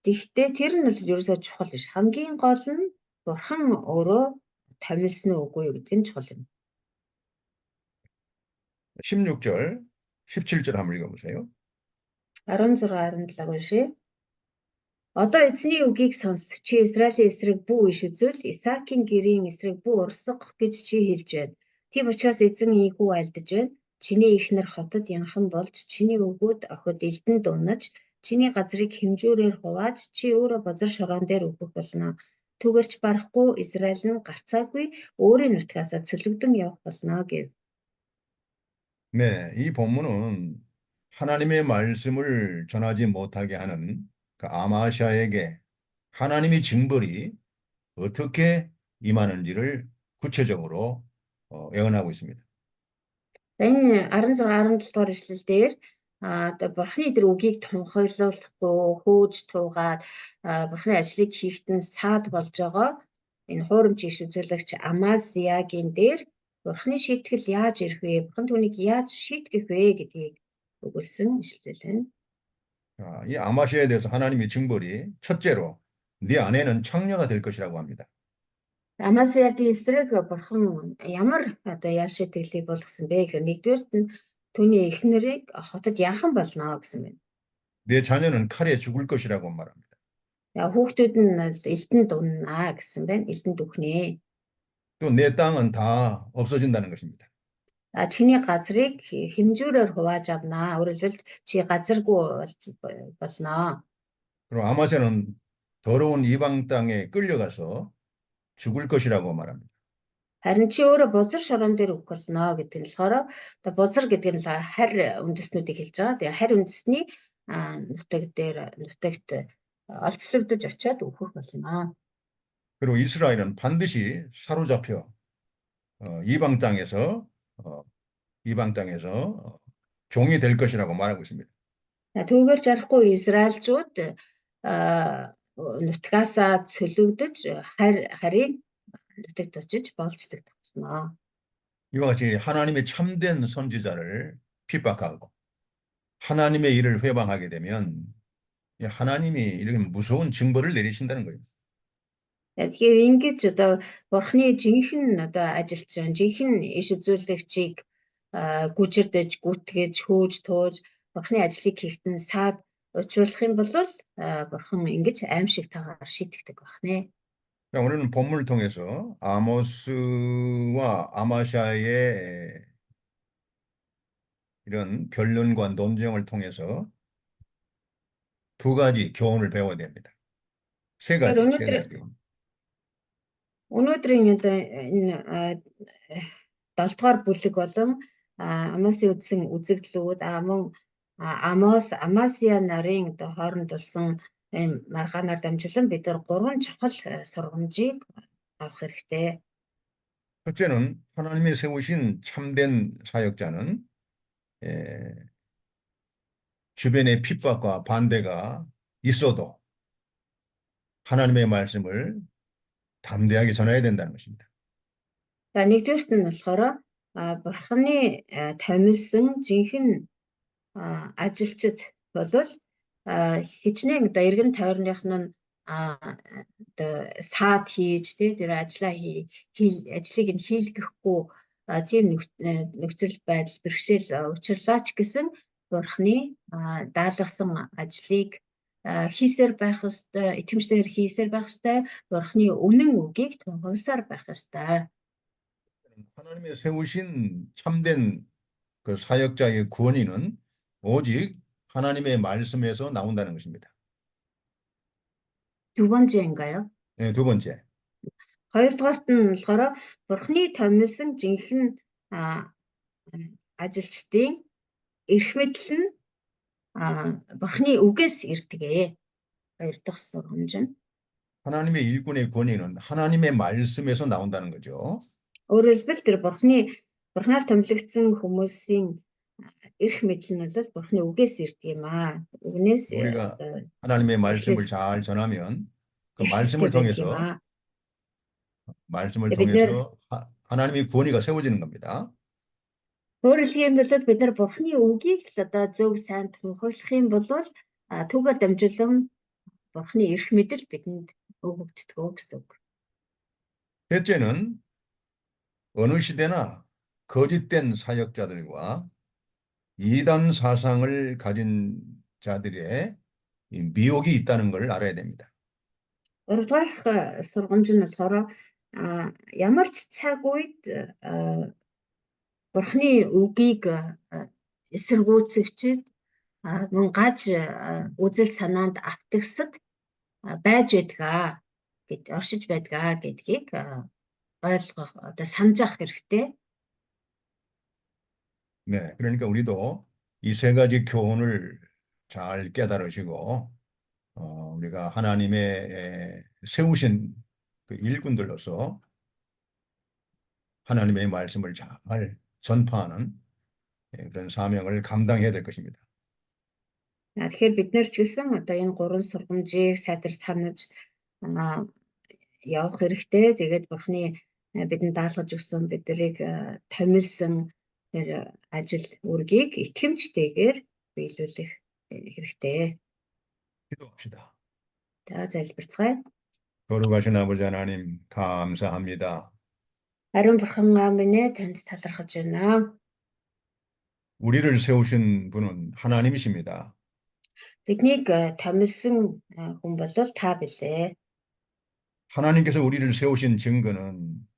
Тэгэхдээ тэр нь бол ерөөсөө чухал биш. Хамгийн гол нь бурхан өөрөө томилсон уу үгүй юу гэдэг нь чухал юм. 16절, 17절 한번 읽어보세요. 16 17 уншия. Одоо эзний үгийг сонс. Чи Израилийн эсрэг бүү иш үзвэл Исаакийн гэрийн эсрэг бүү урсгах гэж чи хэлж байна. Тийм учраас эзэн ийхүү айлдаж байна. Чиний ихнэр хотод янхан болж, чиний өвгүүд охид элдэнд унаж, чиний газрыг хэмжүүрээр хувааж, чи өөрөө бозар шороон дээр өгөх болно. Түгэрч барахгүй Израиль нь гарцаагүй өөрийн нутгаасаа цөлөгдөн явах болно гэв. 네, 이 본문은 하나님의 말씀을 전하지 못하게 하는 그 아마샤에게 하나님의 징벌이 어떻게 임하는지를 구체적으로 예언하고 있습니다. За энэ 16 17 дугаар ишлэл дээр одоо бурхны тэр үгийг тунхаглуулахгүй хөөж туугаад бурхны ажлыг хийхэд нь саад болж байгаа энэ хуурамч иш үзүүлэгч Амазиягийн дээр бурхны шийтгэл яаж ирэх вэ? Бурхан түүнийг яаж шийтгэх вэ гэдгийг өгүүлсэн ишлэл байна. 이 아마시아에 대해서 하나님의 징벌이 첫째로 네 아내는 창녀가 될 것이라고 합니다. Амазиягийн эсрэг бурхан ямар одоо яаж шийтгэлийг болгосон бэ гэхээр нэгдүгээрт нь түүний эхнэрийг хотод янхан болно гэсэн байна. 내 자녀는 칼에 죽을 것이라고 말합니다. Хүүхдүүд нь элдэнд унаа гэсэн байна. Элдэнд үхнэ. 또 내 땅은 다 없어진다는 것입니다. Чиний газрыг хэмжүүрээр хувааж авнаа. Өөрөөр хэлбэл чи газаргүй болно. 그리고 아마시아는 더러운 이방 땅에 끌려가서 죽을 것이라고 말합니다. Харин чи өөрөө бузар шорон дээр өгөх болно гэдэг нь болохоор одоо бузар гэдэг нь харь үндэснүүдийг хэлж байгаа. Тэгээ харь үндэсний нутагт олцлогдож очиод өгөх болно. 그리고 이스라엘은 반드시 사로잡혀 이방 땅에서 종이 될 것이라고 말하고 있습니다. Түүгээр жарахгүй Израильчууд нутгаасаа цөлөгдөж харийн нутагт очиж болцдог болно. 이와 같이 하나님의 참된 선지자를 핍박하고 하나님의 일을 회방하게 되면 하나님이 이렇게 무서운 징벌을 내리신다는 거예요. Тэгэхээр ингэж одоо бурхны жинхэнэ одоо ажилчин, жинхэнэ иш үзүүлэгчийг гүжирдэж, гүтгэж, хөөж, тууж бурхны ажлыг хийхэд нь саад учруулах юм бол бурхан ингэж аимшиг тагаар шийтгэдэг байна. 자, 오늘은 본문을 통해서 아모스와 아마샤의 이런 변론과 논쟁을 통해서 두 가지 교훈을 배워야 됩니다. 세 가지. Өнөөдрийн энэ 7 дугаар бүлэг болон Амосын үзсэн үзэгдлүүд мөн Амасия нарын одоо хооронд болсон маргаанаар дамжуулан бид нар 3 чухал сургамжийг авах хэрэгтэй. 첫째는 하나님이 세우신 참된 사역자는 주변의 핍박과 반대가 있어도 하나님의 말씀을 담대하게 전해야 된다는 것입니다. За нэгдүгürt нь болохоор бурхны томилсон жинхэнэ ажилчид болвол хичнээн одоо эргэн тойрных нь одоо саад хийж тэр ажлыг нь хийлгэхгүй тийм нөхцөл байдал бэрхшээл учрлаач гэсэн бурхны даалгасан ажлыг хийсээр байх ёстой, итгэмжтэйгээр хийсээр байх ёстой, бурхны үнэн үгийг тунхагласаар байх ёстой. 하나님의 세우신 참된 그 사역자의 권위는 오직 하나님의 말씀에서 나온다는 것입니다. 두 번째인가요? 네, 두 번째. хоёрдугаарт нь болохоор бурхны томилсон жинхэнэ ажилчдын эрх мэдэл нь бурхны үгээс ирдэг. хоёр дахь сургамж нь. 하나님의 일꾼의 권위는 하나님의 말씀에서 나온다는 거죠. Өөрөөр хэлбэл тэр бурхнаар томилогдсон хүмүүсийн эрх мэдэл нь бол бурхны үгээс ирдэг юм аа. Үгнээс 우리가 하나님의 말씀을 잘 전하면 그 말씀을 통해서 하나님의 권위가 세워지는 겁니다. өөрөөр хэлбэл бид нар бурхны үгийг л одоо зөв сайн тунхаглах юм бол түүгээр дамжуулан бурхны эрх мэдэл бидэнд өгөгддөг гэсэн үг. 셋째는 어느 시대나 거짓된 사역자들과 이단 사상을 가진 자들의 미혹이 있다는 걸 알아야 됩니다. Гуравдугаар сургамж нь болохоор ямар ч цаг үед бурхны үгийг эсэргүүцэгчид мөн гаж үзэл санаанд автагсад байж байдгаа гэд оршиж байдгаа гэдгийг ойлгох одоо санаж авах хэрэгтэй. 네, 그러니까 우리도 이 세 가지 교훈을 잘 깨달으시고 우리가 하나님의 세우신 그 일꾼들로서 하나님의 말씀을 잘 전파하는 그런 사명을 감당해야 될 것입니다. Тэгэхээр бид нэр ч гэсэн одоо энэ гурван сургамжийг сайдар санаж явах хэрэгтэй. Тэгээд бурхны бидэнд даалгаж өгсөн биднийг томилсон тэр ажил үргийг итгэмжтэйгээр биелүүлэх хэрэгтэй. 기도합시다. За залбирцгаая. 거룩하신 아버지 하나님 감사합니다. Ариун бурхан минь танд талархаж байна. 우리를 세우신 분은 하나님이십니다. Биднийг томилсон хүн бол та билээ. 하나님께서 우리를 세우신 증거는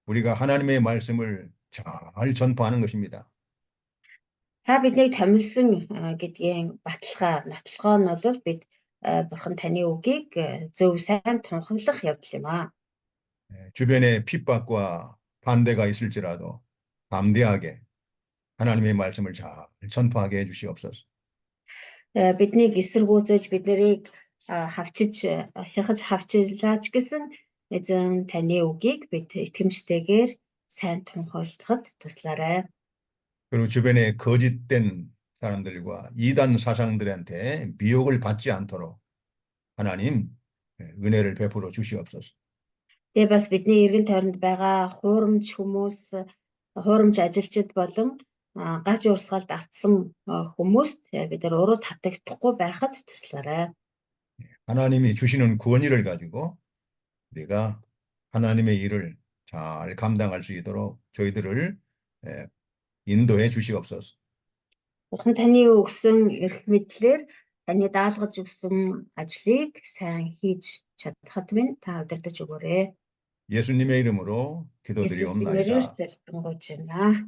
우리가 하나님의 말씀을 잘 전파하는 것입니다. Та биднийг томилсон гэдгийн нотлохоо нь бол бид бурхан таны үгийг зөв сайн тунхаглах явдал юм аа. 주변에 핍박과 반대가 있을지라도 담대하게 하나님의 말씀을 잘 전파하게 해주시옵소서. Биднийг эсэргүүцэж биднийг хягаж хавчилаач гэсэн эзэн таны үгийг бид итгэмжтэйгээр сайн тунхаглахад туслаарай. 그리고 주변에 거짓된 사람들과 이단 사상들한테 미혹을 받지 않도록 하나님 은혜를 베풀어 주시옵소서. Тэгээ бас бидний эргэн тойронд байгаа хуурамч хүмүүс, хуурамч ажилчид болон гаж урсгалд автсан хүмүүст бид нар уруу татагдахгүй байхад туслаарай. 하나님이 주시는 권위를 가지고 우리가 하나님의 일을 잘 감당할 수 있도록 저희들을 인도해 주시옵소서. Бурхан таны өгсөн эрх мэдлэр таны даалгаж өгсөн ажлыг сайн хийж чадхад минь та удирдах өгөөрэй. 예수님의 이름으로 기도드리옵나이다.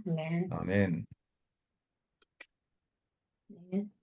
아멘. 아멘. 네.